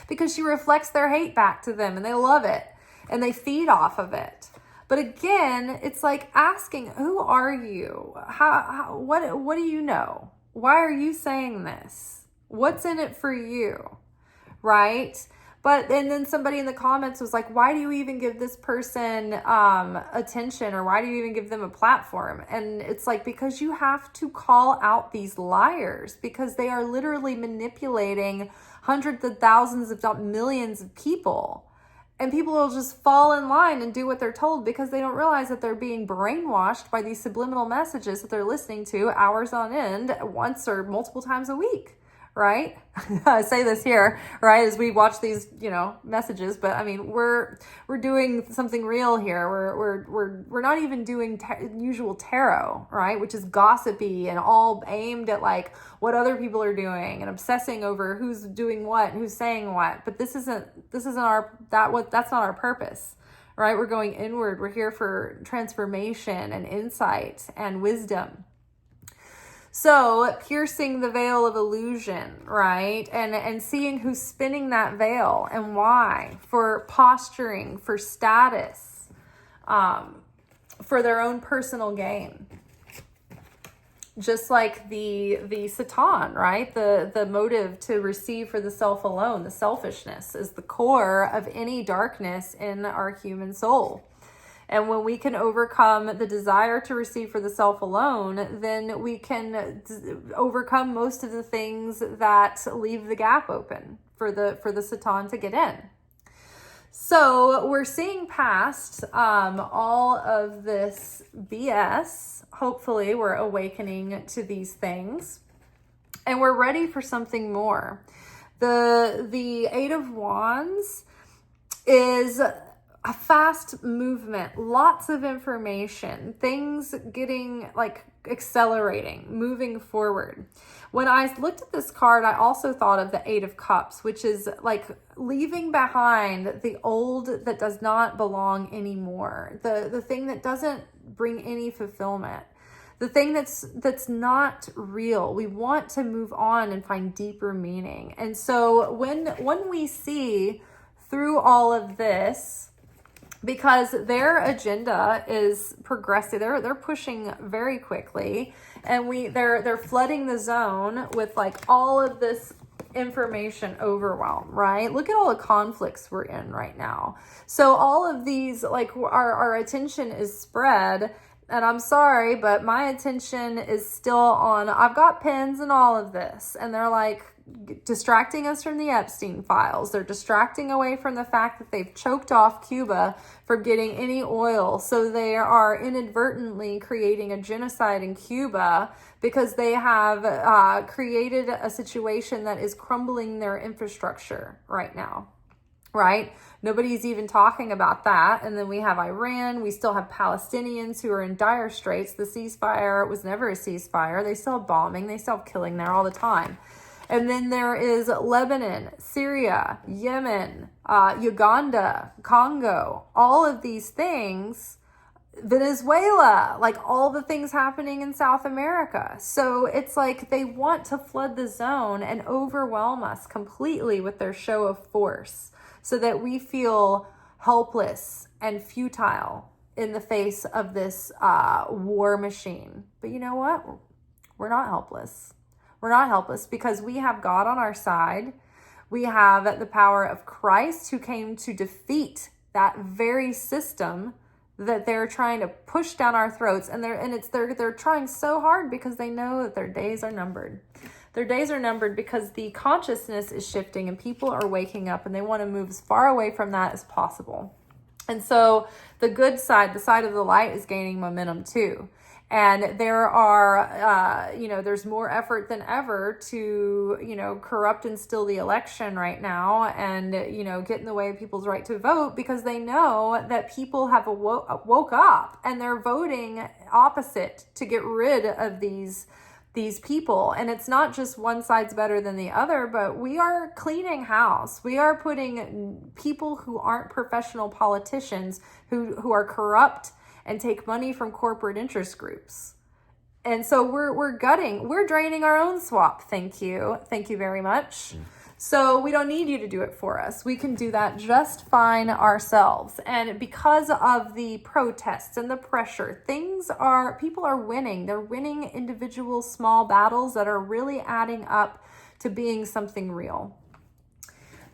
because she reflects their hate back to them, and they love it and they feed off of it. But again, it's like asking, who are you? What do you know? Why are you saying this? What's in it for you? Right? And then somebody in the comments was like, why do you even give this person attention, or why do you even give them a platform? And it's like, because you have to call out these liars, because they are literally manipulating hundreds of thousands, if not millions of people. And people will just fall in line and do what they're told, because they don't realize that they're being brainwashed by these subliminal messages that they're listening to hours on end, once or multiple times a week. Right? I say this here, right, as we watch these, messages, but I mean, we're doing something real here. We're not even doing usual tarot, right, which is gossipy and all aimed at like what other people are doing and obsessing over who's doing what, who's saying what. But that's not our purpose, right? We're going inward. We're here for transformation and insight and wisdom. So piercing the veil of illusion, right? And seeing who's spinning that veil and why, for posturing, for status, for their own personal gain. Just like the Satan, right? The motive to receive for the self alone, the selfishness, is the core of any darkness in our human soul. And when we can overcome the desire to receive for the self alone, then we can overcome most of the things that leave the gap open for the Satan to get in. So we're seeing past all of this BS. Hopefully we're awakening to these things and we're ready for something more. The Eight of Wands is a fast movement, lots of information, things getting like accelerating, moving forward. When I looked at this card, I also thought of the Eight of Cups, which is like leaving behind the old that does not belong anymore, the thing that doesn't bring any fulfillment, the thing that's not real. We want to move on and find deeper meaning. And so when we see through all of this, because their agenda is progressive, they're pushing very quickly, and they're flooding the zone with like all of this information overwhelm, right? Look at all the conflicts we're in right now. So all of these, like our attention is spread, and I'm sorry, but my attention is still on, I've got pens and all of this, and they're like distracting us from the Epstein files. They're distracting away from the fact that they've choked off Cuba from getting any oil. So they are inadvertently creating a genocide in Cuba because they have created a situation that is crumbling their infrastructure right now, right? Nobody's even talking about that. And then we have Iran. We still have Palestinians who are in dire straits. The ceasefire was never a ceasefire. They still have bombing. They still have killing there all the time. And then there is Lebanon, Syria, Yemen, Uganda, Congo, all of these things, Venezuela, like all the things happening in South America. So it's like they want to flood the zone and overwhelm us completely with their show of force so that we feel helpless and futile in the face of this war machine. But you know what? We're not helpless. We're not helpless because we have God on our side. We have the power of Christ who came to defeat that very system that they're trying to push down our throats. And they're trying so hard because they know that their days are numbered. Their days are numbered because the consciousness is shifting and people are waking up and they want to move as far away from that as possible. And so the good side, the side of the light, is gaining momentum too. And there are, there's more effort than ever to, corrupt and steal the election right now and, get in the way of people's right to vote because they know that people have woke up and they're voting opposite to get rid of these people. And it's not just one side's better than the other, but we are cleaning house. We are putting people who aren't professional politicians who are corrupt and take money from corporate interest groups. And so we're draining our own swamp. Thank you very much. So we don't need you to do it for us. We can do that just fine ourselves. And because of the protests and the pressure, people are winning. They're winning individual small battles that are really adding up to being something real.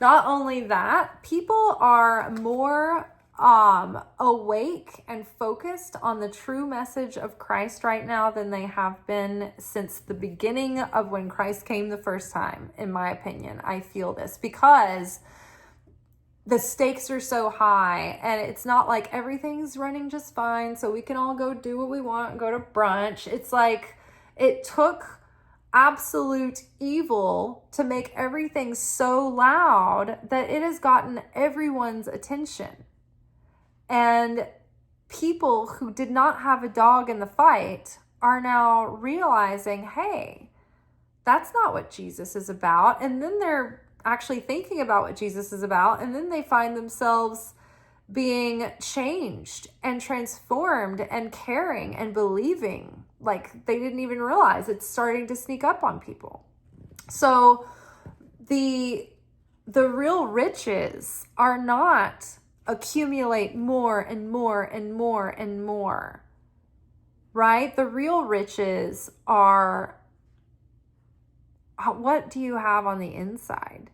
Not only that, people are more awake and focused on the true message of Christ right now than they have been since the beginning of when Christ came the first time, in my opinion. I feel this because the stakes are so high and it's not like everything's running just fine so we can all go do what we want and go to brunch. It's like it took absolute evil to make everything so loud that it has gotten everyone's attention. And people who did not have a dog in the fight are now realizing, hey, that's not what Jesus is about. And then they're actually thinking about what Jesus is about. And then they find themselves being changed and transformed and caring and believing like they didn't even realize it's starting to sneak up on people. So the real riches are not accumulate more and more and more and more, right? The real riches are, what do you have on the inside,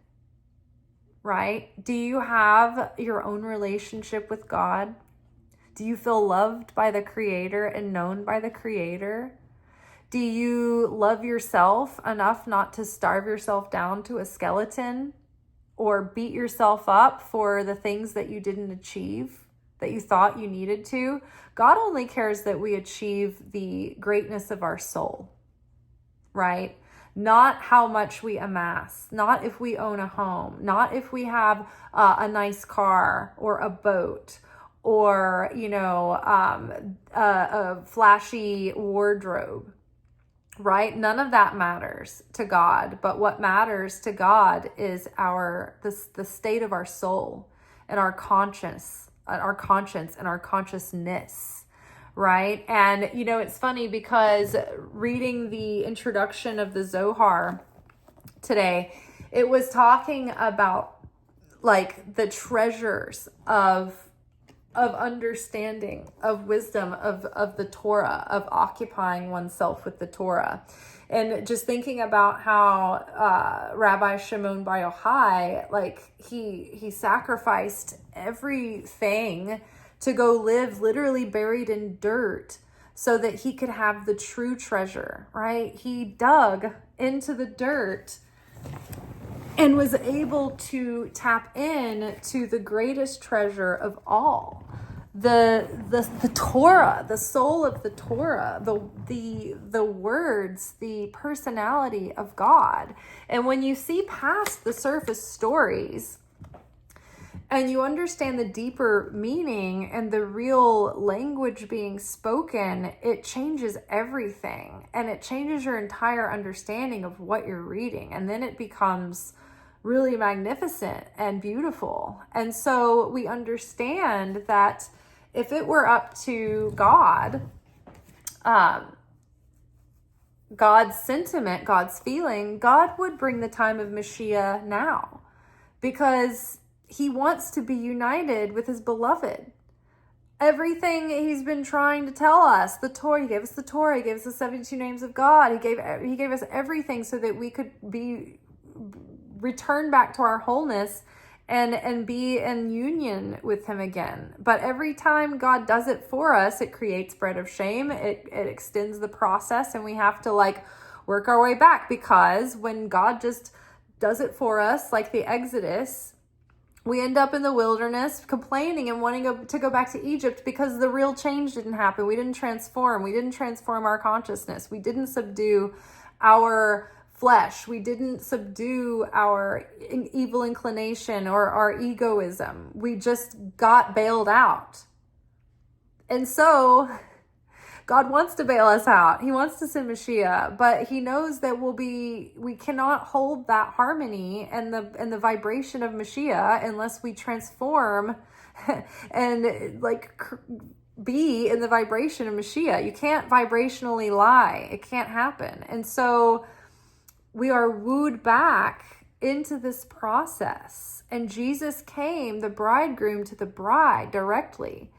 right? Do you have your own relationship with God? Do you feel loved by the Creator and known by the Creator? Do you love yourself enough not to starve yourself down to a skeleton? or beat yourself up for the things that you didn't achieve, that you thought you needed to. God only cares that we achieve the greatness of our soul, right? Not how much we amass, not if we own a home, not if we have a nice car or a boat or, a flashy wardrobe, right? None of that matters to God. But what matters to God is the state of our soul and our conscience and our consciousness, right? And, it's funny because reading the introduction of the Zohar today, it was talking about like the treasures of understanding, of wisdom, of the Torah, of occupying oneself with the Torah. And just thinking about how Rabbi Shimon Bar Yochai, like he sacrificed everything to go live literally buried in dirt so that he could have the true treasure, right? He dug into the dirt and was able to tap in to the greatest treasure of all, the Torah, the soul of the Torah, the words, the personality of God. And when you see past the surface stories and you understand the deeper meaning and the real language being spoken, it changes everything, and it changes your entire understanding of what you're reading. And then it becomes really magnificent and beautiful. And so we understand that if it were up to God, God's sentiment, God's feeling, God would bring the time of Mashiach now, because he wants to be united with his beloved. Everything he's been trying to tell us, the Torah, he gave us the Torah, he gave us the 72 names of God, he gave us everything so that we could be return back to our wholeness and be in union with him again. But every time God does it for us, it creates bread of shame. It extends the process, and we have to work our way back, because when God just does it for us, like the Exodus, we end up in the wilderness complaining and wanting to go back to Egypt because the real change didn't happen. We didn't transform. We didn't transform our consciousness. We didn't subdue our flesh. We didn't subdue our evil inclination or our egoism. We just got bailed out. And so God wants to bail us out. He wants to send Mashiach, but he knows that we cannot hold that harmony and the vibration of Mashiach unless we transform and be in the vibration of Mashiach. You can't vibrationally lie. It can't happen. And so we are wooed back into this process. And Jesus came, the bridegroom, to the bride directly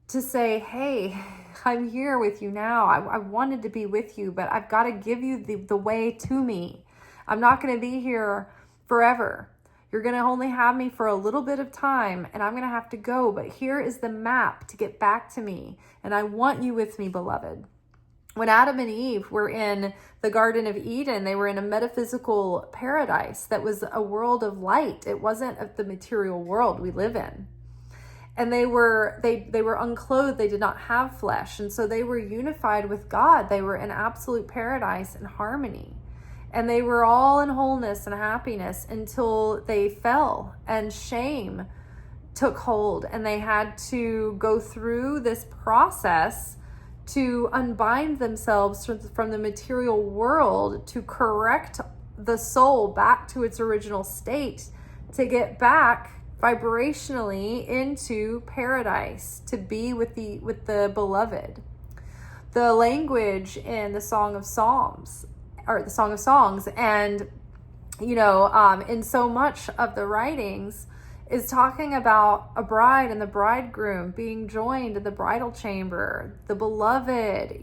to say, hey, I'm here with you now. I wanted to be with you, but I've got to give you the way to me. I'm not going to be here forever. You're going to only have me for a little bit of time, and I'm going to have to go. But here is the map to get back to me. And I want you with me, beloved. When Adam and Eve were in the Garden of Eden, they were in a metaphysical paradise that was a world of light. It wasn't of the material world we live in. And they were unclothed. They did not have flesh. And so they were unified with God. They were in absolute paradise and harmony. And they were all in wholeness and happiness until they fell and shame took hold. And they had to go through this process to unbind themselves from the material world, to correct the soul back to its original state, to get back vibrationally into paradise, to be with the beloved. The language in the Song of Songs, and in so much of the writings is talking about a bride and the bridegroom being joined in the bridal chamber, the beloved,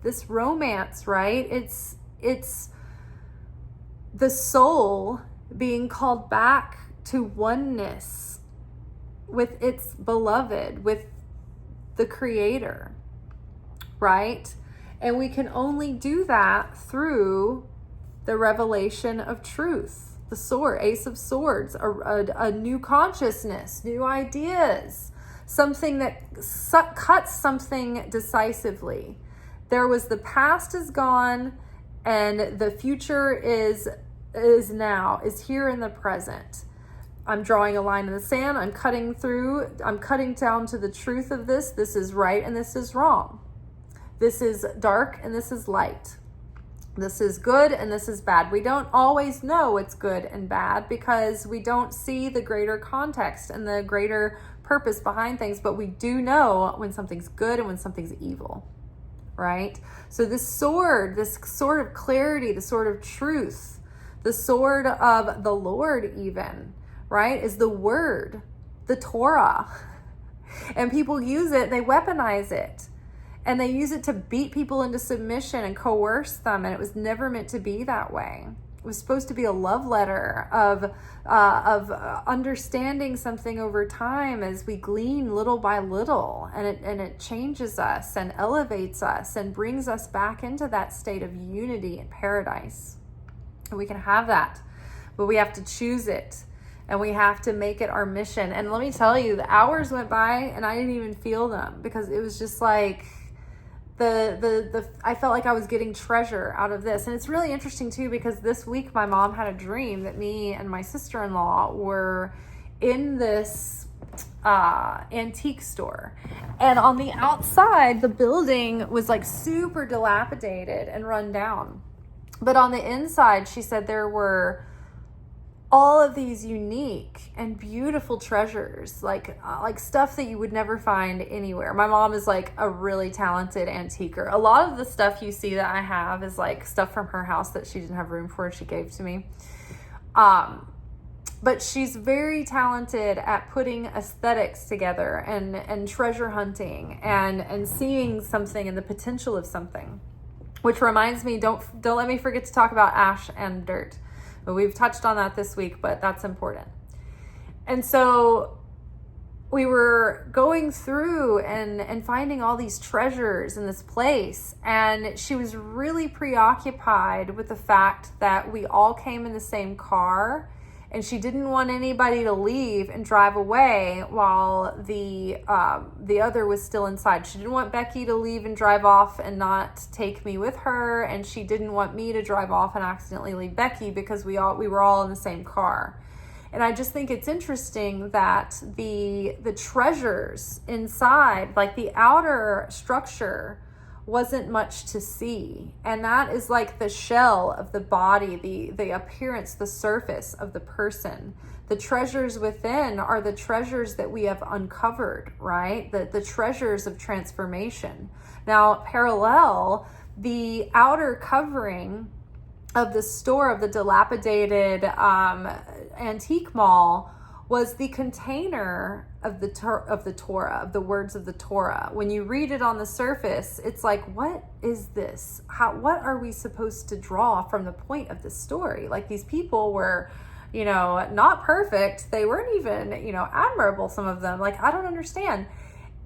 this romance, right? It's the soul being called back to oneness with its beloved, with the Creator, right? And we can only do that through the revelation of truth. The sword, Ace of Swords, a new consciousness, new ideas, something that cuts something decisively. There was the past is gone, and the future is now, is here in the present. I'm drawing a line in the sand. I'm cutting down to the truth of this. This is right and this is wrong. This is dark and this is light. This is good and this is bad. We don't always know what's good and bad because we don't see the greater context and the greater purpose behind things, but we do know when something's good and when something's evil, right? So this sword of clarity, the sword of truth, the sword of the Lord even, right, is the word, the Torah. And people use it, they weaponize it. And they use it to beat people into submission and coerce them. And it was never meant to be that way. It was supposed to be a love letter of understanding something over time as we glean little by little. And it changes us and elevates us and brings us back into that state of unity and paradise. And we can have that, but we have to choose it. And we have to make it our mission. And let me tell you, the hours went by and I didn't even feel them because it was just like I felt like I was getting treasure out of this. And it's really interesting too, because this week my mom had a dream that me and my sister-in-law were in this antique store. And on the outside, the building was like super dilapidated and run down. But on the inside, she said there were all of these unique and beautiful treasures, like stuff that you would never find anywhere. My mom is like a really talented antiquer. A lot of the stuff you see that I have is like stuff from her house that she didn't have room for, she gave to me. But she's very talented at putting aesthetics together and treasure hunting and seeing something and the potential of something. Which reminds me, don't let me forget to talk about ash and dirt. But we've touched on that this week, but that's important. And so we were going through and finding all these treasures in this place. And she was really preoccupied with the fact that we all came in the same car. And she didn't want anybody to leave and drive away while the other was still inside. She didn't want Becky to leave and drive off and not take me with her, and she didn't want me to drive off and accidentally leave Becky because we were all in the same car. And I just think it's interesting that the treasures inside, like the outer structure, wasn't much to see. And that is like the shell of the body, the appearance, the surface of the person. The treasures within are the treasures that we have uncovered, right? The treasures of transformation. Now, parallel, the outer covering of the store, of the dilapidated antique mall, was the container of the Torah, of the words of the Torah. When you read it on the surface, it's like, what is this? What are we supposed to draw from the point of the story? Like, these people were, not perfect. They weren't even, admirable, some of them. Like, I don't understand.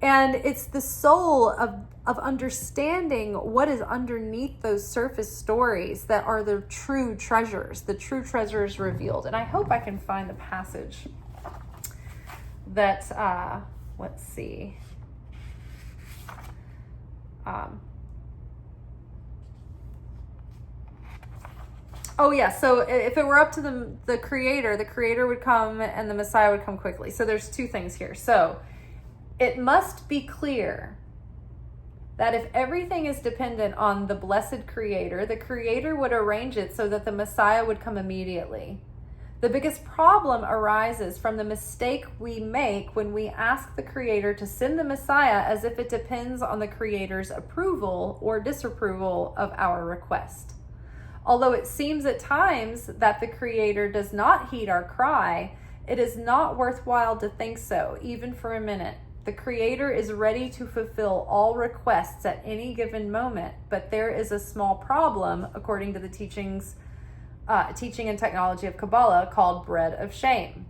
And it's the soul of understanding what is underneath those surface stories that are the true treasures revealed. And I hope I can find the passage that, let's see. So if it were up to the creator would come and the Messiah would come quickly. So there's two things here. So it must be clear that if everything is dependent on the blessed creator, the creator would arrange it so that the Messiah would come immediately. The biggest problem arises from the mistake we make when we ask the creator to send the Messiah as if it depends on the creator's approval or disapproval of our request. Although it seems at times that the creator does not heed our cry, it is not worthwhile to think so, even for a minute. The creator is ready to fulfill all requests at any given moment, but there is a small problem, according to the teaching and technology of Kabbalah, called bread of shame.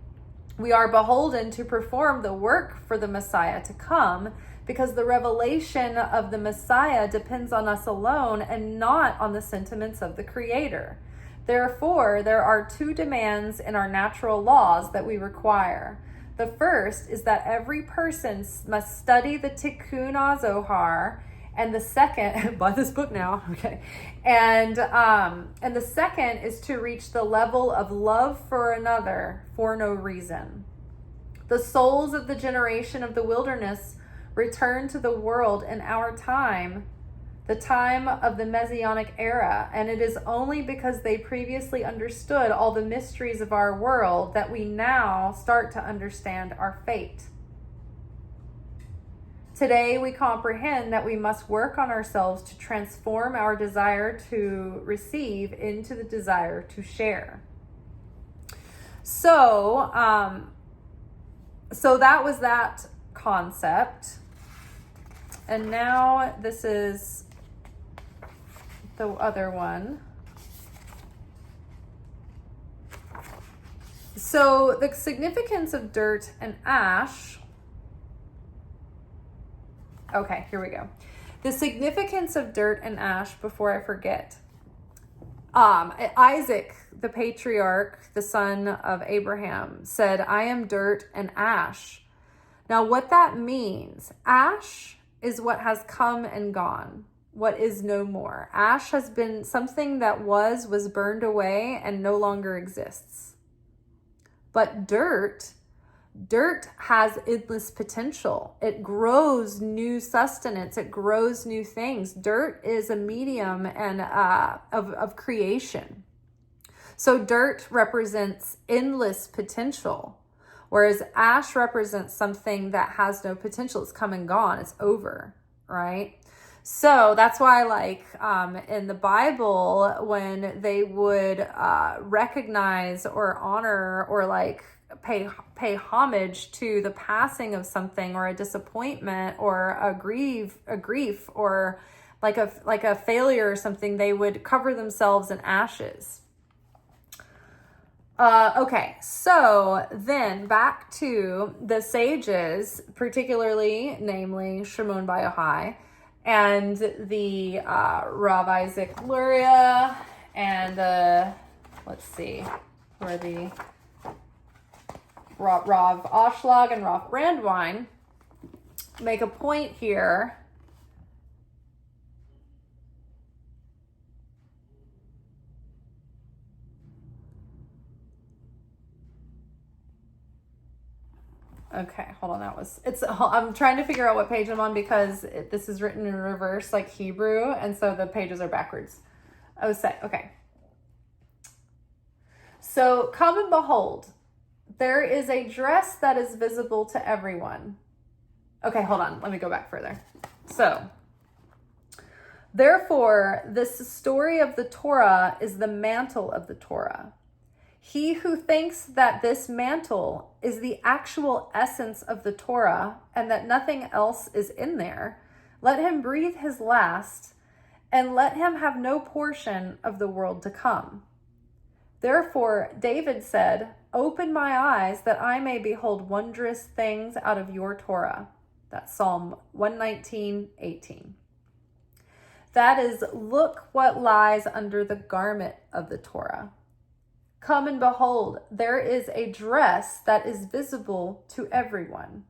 We are beholden to perform the work for the Messiah to come because the revelation of the Messiah depends on us alone and not on the sentiments of the creator. Therefore, there are two demands in our natural laws that we require. The first is that every person must study the Tikkun HaZohar, and the second, buy this book now, okay. And the second is to reach the level of love for another for no reason. The souls of the generation of the wilderness return to the world in our time, the time of the Messianic era, and it is only because they previously understood all the mysteries of our world that we now start to understand our fate. Today, we comprehend that we must work on ourselves to transform our desire to receive into the desire to share. So that was that concept. And now this is the other one. So the significance of dirt and ash. Okay, here we go. The significance of dirt and ash, before I forget. Isaac, the patriarch, the son of Abraham, said, I am dirt and ash. Now what that means, ash is what has come and gone, what is no more. Ash has been something that was burned away and no longer exists. But dirt has endless potential. It grows new sustenance. It grows new things. Dirt is a medium and of creation. So dirt represents endless potential, whereas ash represents something that has no potential. It's come and gone. It's over, right? So that's why, like, in the Bible, when they would recognize or honor or like pay homage to the passing of something or a disappointment or a grief or like a failure or something, they would cover themselves in ashes. Okay, so then back to the sages, particularly, namely Shimon Bar Yochai and the Rav Isaac Luria and let's see, where the Rav Ashlag and Rav Brandwein make a point here. Okay, hold on. I'm trying to figure out what page I'm on because this is written in reverse, like Hebrew, and so the pages are backwards. Okay. So, come and behold. There is a dress that is visible to everyone. Okay, hold on. Let me go back further. So, therefore, this story of the Torah is the mantle of the Torah. He who thinks that this mantle is the actual essence of the Torah and that nothing else is in there, let him breathe his last and let him have no portion of the world to come. Therefore, David said, open my eyes that I may behold wondrous things out of your Torah. That's Psalm 119:18. That is, look what lies under the garment of the Torah. Come and behold, there is a dress that is visible to everyone.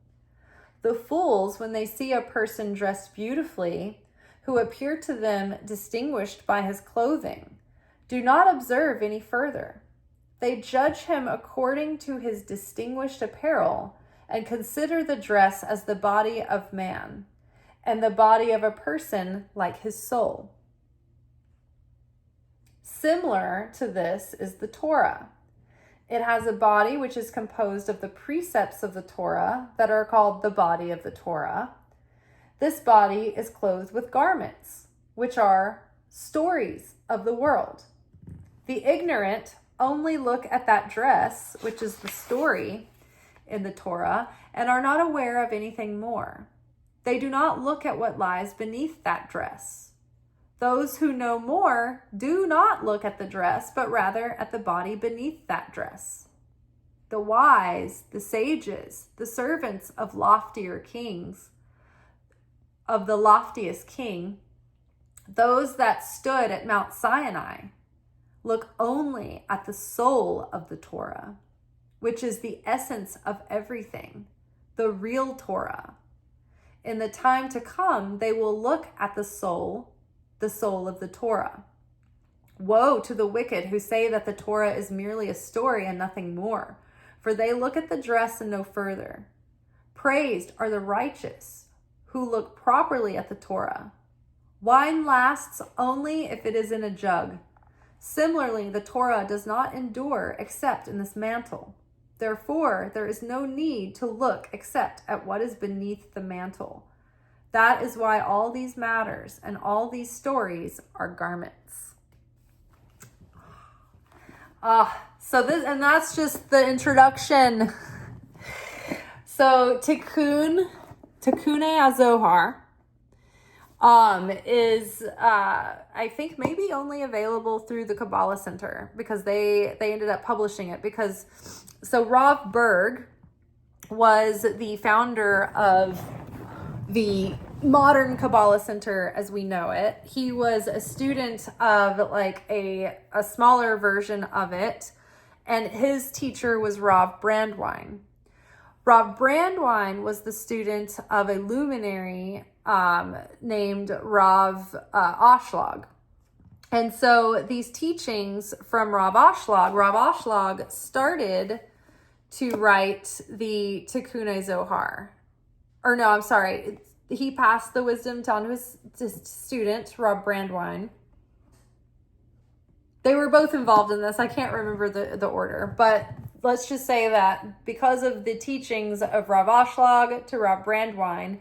The fools, when they see a person dressed beautifully, who appear to them distinguished by his clothing, do not observe any further. They judge him according to his distinguished apparel and consider the dress as the body of man, and the body of a person like his soul. Similar to this is the Torah. It has a body which is composed of the precepts of the Torah that are called the body of the Torah. This body is clothed with garments, which are stories of the world. The ignorant only look at that dress, which is the story in the Torah, and are not aware of anything more. They do not look at what lies beneath that dress. Those who know more do not look at the dress, but rather at the body beneath that dress. The wise, the sages, the servants of loftier kings, of the loftiest king, those that stood at Mount Sinai, Look only at the soul of the Torah, which is the essence of everything, the real Torah. In the time to come, they will look at the soul of the Torah. Woe to the wicked who say that the Torah is merely a story and nothing more, for they look at the dress and no further. Praised are the righteous who look properly at the Torah. Wine lasts only if it is in a jug. Similarly, the Torah does not endure except in this mantle. Therefore, there is no need to look except at what is beneath the mantle. That is why all these matters and all these stories are garments. And that's just the introduction. So Tikkun HaZohar is I think maybe only available through the Kabbalah Center, because they ended up publishing it, because so Rav Berg was the founder of the modern Kabbalah Center as we know it. He was a student of like a smaller version of it, and his teacher was Rav Brandwein. Rav Brandwein was the student of a luminary named Rav Ashlag. And so these teachings from Rav Ashlag started to write the Tikkun Zohar. Or no, I'm sorry. He passed the wisdom down to his student, Rav Brandwein. They were both involved in this. I can't remember the order, but let's just say that because of the teachings of Rav Ashlag to Rav Brandwein,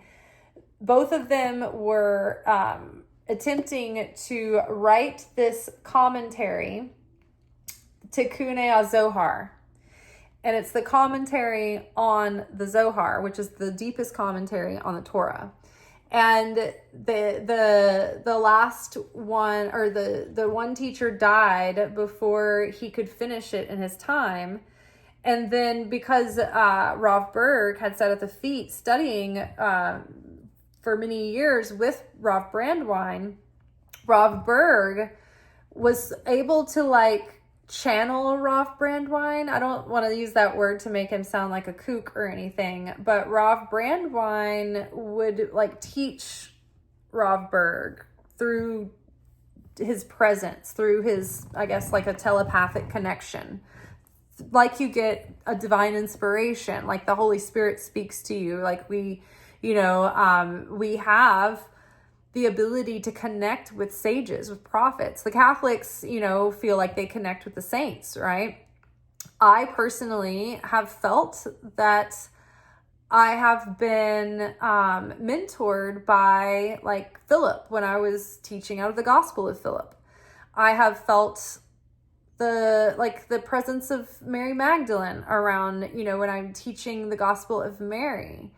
both of them were attempting to write this commentary, Tikkun Zohar. And it's the commentary on the Zohar, which is the deepest commentary on the Torah. And the last one, or the one teacher died before he could finish it in his time. And then because Rav Berg had sat at the feet studying for many years with Rav Brandwein, Rav Berg was able to like channel Rav Brandwein. I don't want to use that word to make him sound like a kook or anything, but Rav Brandwein would like teach Rav Berg through his presence, through his, I guess, like a telepathic connection. Like you get a divine inspiration, like the Holy Spirit speaks to you. Like we have the ability to connect with sages, with prophets. The Catholics, feel like they connect with the saints, right? I personally have felt that I have been mentored by like Philip when I was teaching out of the Gospel of Philip. I have felt the presence of Mary Magdalene around, when I'm teaching the Gospel of Mary.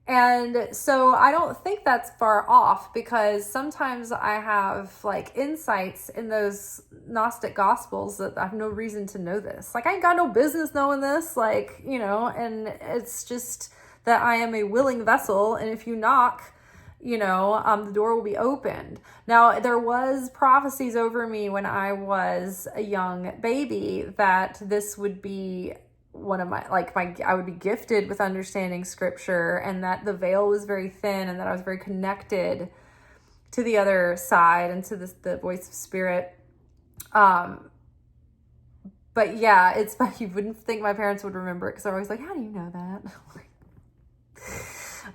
And so I don't think that's far off, because sometimes I have like insights in those Gnostic Gospels that I have no reason to know this. Like I ain't got no business knowing this, and it's just that I am a willing vessel. And if you knock, the door will be opened. Now, there was prophecies over me when I was a young baby that this would be one of I would be gifted with understanding scripture, and that the veil was very thin, and that I was very connected to the other side and to the voice of spirit. But yeah, it's funny. You wouldn't think my parents would remember it, because they're always like, how do you know that?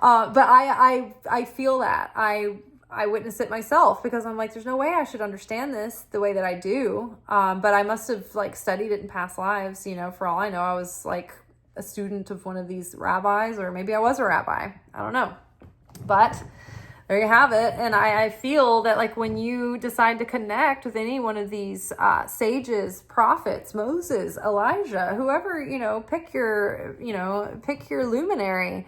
But I feel that I witness it myself, because I'm like, there's no way I should understand this the way that I do. But I must have like studied it in past lives, for all I know, I was like a student of one of these rabbis, or maybe I was a rabbi. I don't know. But there you have it. And I feel that like when you decide to connect with any one of these sages, prophets, Moses, Elijah, whoever, pick your luminary.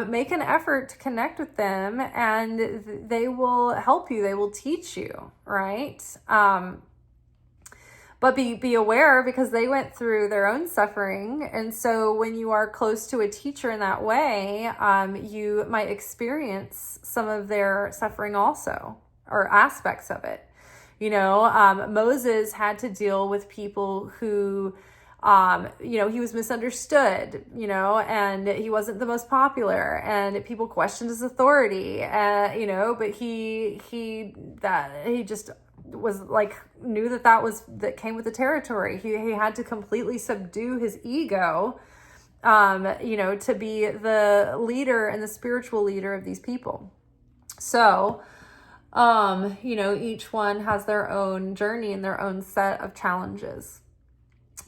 Make an effort to connect with them, and they will help you. They will teach you, right? But be aware, because they went through their own suffering. And so when you are close to a teacher in that way, you might experience some of their suffering also, or aspects of it. Moses had to deal with people who, he was misunderstood, and he wasn't the most popular, and people questioned his authority, but he just was like, knew that came with the territory. He had to completely subdue his ego, to be the leader and the spiritual leader of these people. So, each one has their own journey and their own set of challenges.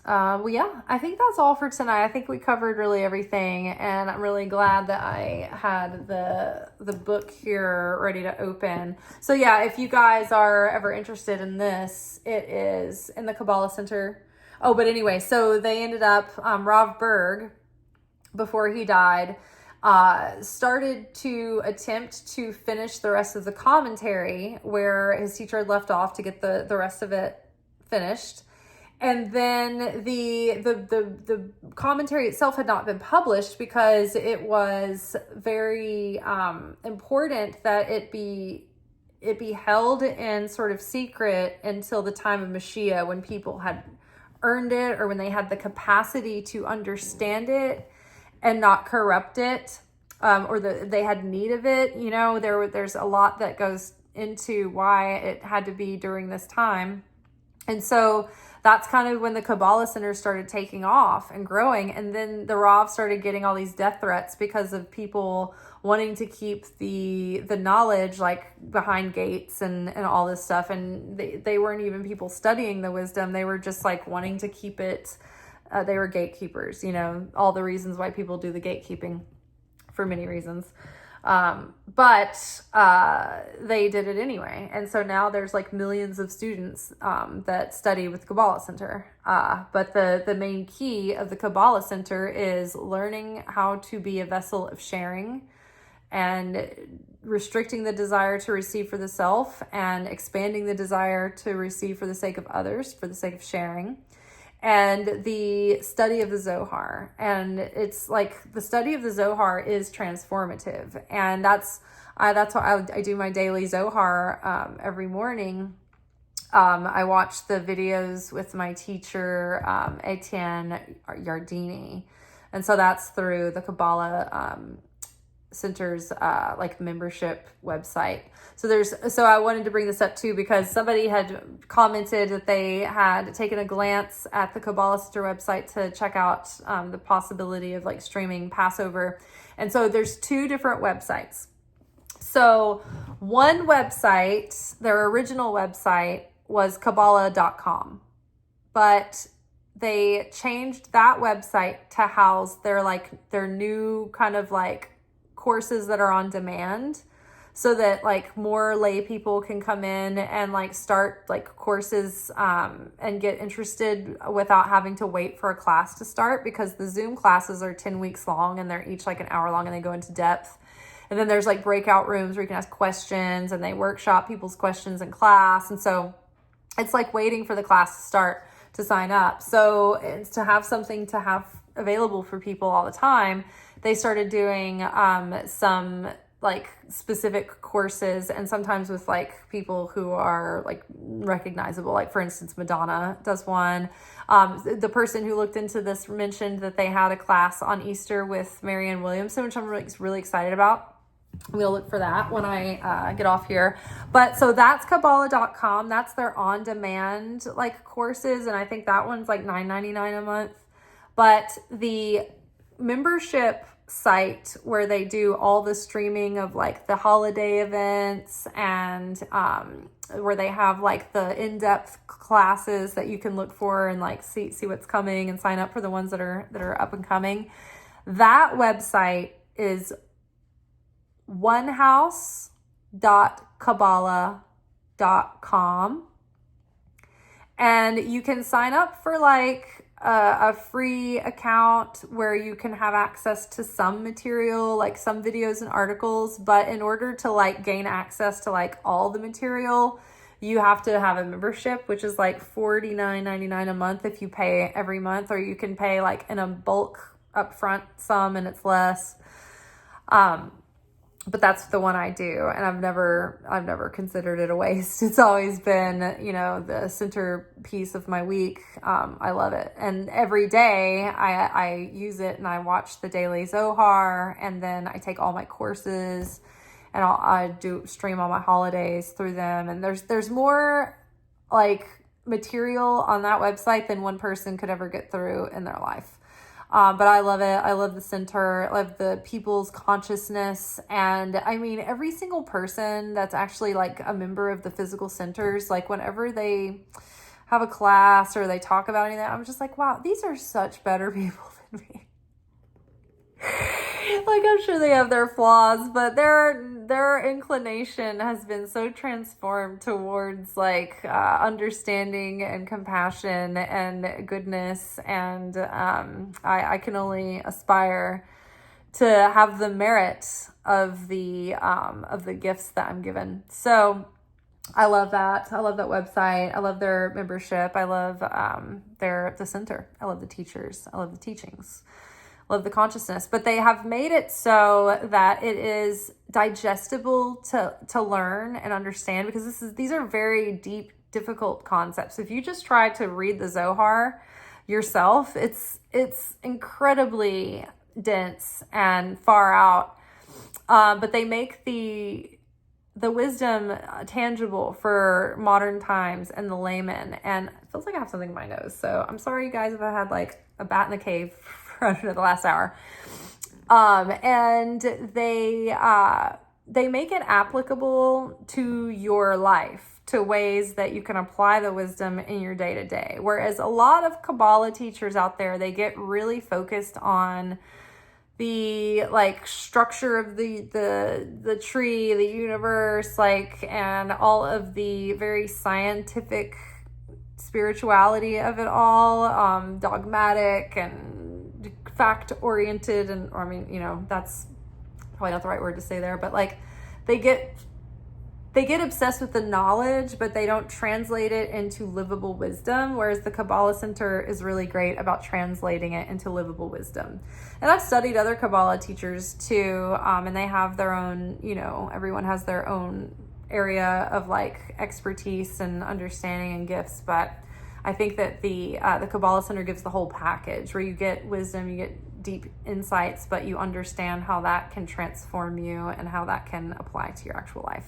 I think that's all for tonight. I think we covered really everything, and I'm really glad that I had the book here ready to open. So yeah, if you guys are ever interested in this, it is in the Kabbalah Center. Oh, but anyway, so they ended up, Rav Berg, before he died, started to attempt to finish the rest of the commentary where his teacher had left off to get the rest of it finished. And then the commentary itself had not been published because it was very important that it be held in sort of secret until the time of Mashiach, when people had earned it, or when they had the capacity to understand it and not corrupt it, or they had need of it. There's a lot that goes into why it had to be during this time. And so that's kind of when the Kabbalah Center started taking off and growing. And then the Rav started getting all these death threats because of people wanting to keep the knowledge like behind gates and all this stuff. And they weren't even people studying the wisdom. They were just like wanting to keep it. They were gatekeepers, all the reasons why people do the gatekeeping for many reasons. But they did it anyway. And so now there's like millions of students that study with Kabbalah Center. But the main key of the Kabbalah Center is learning how to be a vessel of sharing, and restricting the desire to receive for the self, and expanding the desire to receive for the sake of others, for the sake of sharing. And the study of the Zohar. And it's like the study of the Zohar is transformative. And that's why I do my daily Zohar every morning. I watch the videos with my teacher, Etienne Yardini. And so that's through the Kabbalah Center's like membership website. So I wanted to bring this up too, because somebody had commented that they had taken a glance at the Kabbalah Center website to check out the possibility of like streaming Passover. And so there's two different websites. So one website, their original website, was Kabbalah.com, but they changed that website to house their new kind of like courses that are on demand, so that like more lay people can come in and like start like courses and get interested without having to wait for a class to start, because the Zoom classes are 10 weeks long and they're each like an hour long and they go into depth. And then there's like breakout rooms where you can ask questions, and they workshop people's questions in class. And so it's like waiting for the class to start to sign up. So it's to have something to have available for people all the time. They started doing some like specific courses, and sometimes with like people who are like recognizable. Like for instance, Madonna does one. The person who looked into this mentioned that they had a class on Easter with Marianne Williamson, which I'm really excited about. I'm going to look for that when I get off here. But so that's Kabbalah.com. That's their on-demand like courses. And I think that one's like $9.99 a month. But the membership site where they do all the streaming of like the holiday events, and where they have like the in-depth classes that you can look for and like see what's coming and sign up for the ones that are up and coming. That website is onehouse.kabbalah.com, and you can sign up for like a free account where you can have access to some material, like some videos and articles. But in order to like gain access to like all the material, you have to have a membership, which is like $49.99 a month if you pay every month, or you can pay like in a bulk upfront sum and it's less. but that's the one I do, and I've never considered it a waste. It's always been, you know, the centerpiece of my week. I love it, and every day I use it, and I watch the daily Zohar, and then I take all my courses, and I do stream all my holidays through them. And there's more like material on that website than one person could ever get through in their life. But I love it. I love the center. I love the people's consciousness. And I mean, every single person that's actually like a member of the physical centers, like whenever they have a class or they talk about anything, I'm just like, wow, these are such better people than me. Like, I'm sure they have their flaws, but their inclination has been so transformed towards like understanding and compassion and goodness, and I can only aspire to have the merit of the gifts that I'm given. So I love that. I love that website. I love their membership. I love the center. I love the teachers. I love the teachings. Love the consciousness, but they have made it so that it is digestible to learn and understand, because these are very deep, difficult concepts. If you just try to read the Zohar yourself, it's incredibly dense and far out. But they make the wisdom tangible for modern times and the layman. And it feels like I have something in my nose, so I'm sorry, you guys, if I had like a bat in the cave for under the last hour. And they make it applicable to your life, to ways that you can apply the wisdom in your day to day. Whereas a lot of Kabbalah teachers out there, they get really focused on the like structure of the tree, the universe, like, and all of the very scientific spirituality of it all, dogmatic and fact oriented, and or I mean, you know, that's probably not the right word to say there, but like they get obsessed with the knowledge, but they don't translate it into livable wisdom, whereas the Kabbalah Center is really great about translating it into livable wisdom. And I've studied other Kabbalah teachers too, and they have their own, you know, everyone has their own area of like expertise and understanding and gifts, but I think that the Kabbalah Center gives the whole package, where you get wisdom, you get deep insights, but you understand how that can transform you and how that can apply to your actual life.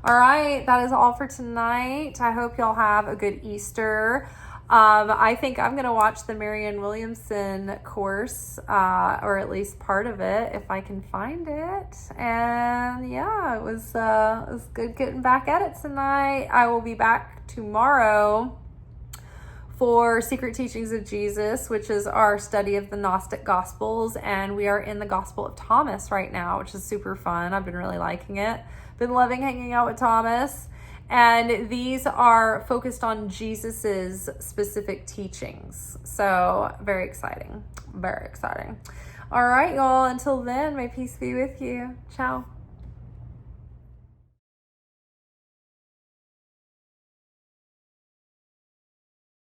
All right, that is all for tonight. I hope y'all have a good Easter. I think I'm going to watch the Marianne Williamson course, or at least part of it, if I can find it. And yeah, it was good getting back at it tonight. I will be back tomorrow for Secret Teachings of Jesus, which is our study of the Gnostic Gospels. And we are in the Gospel of Thomas right now, which is super fun. I've been really liking it. Been loving hanging out with Thomas. And these are focused on Jesus's specific teachings. So very exciting. Very exciting. All right, y'all. Until then, may peace be with you. Ciao.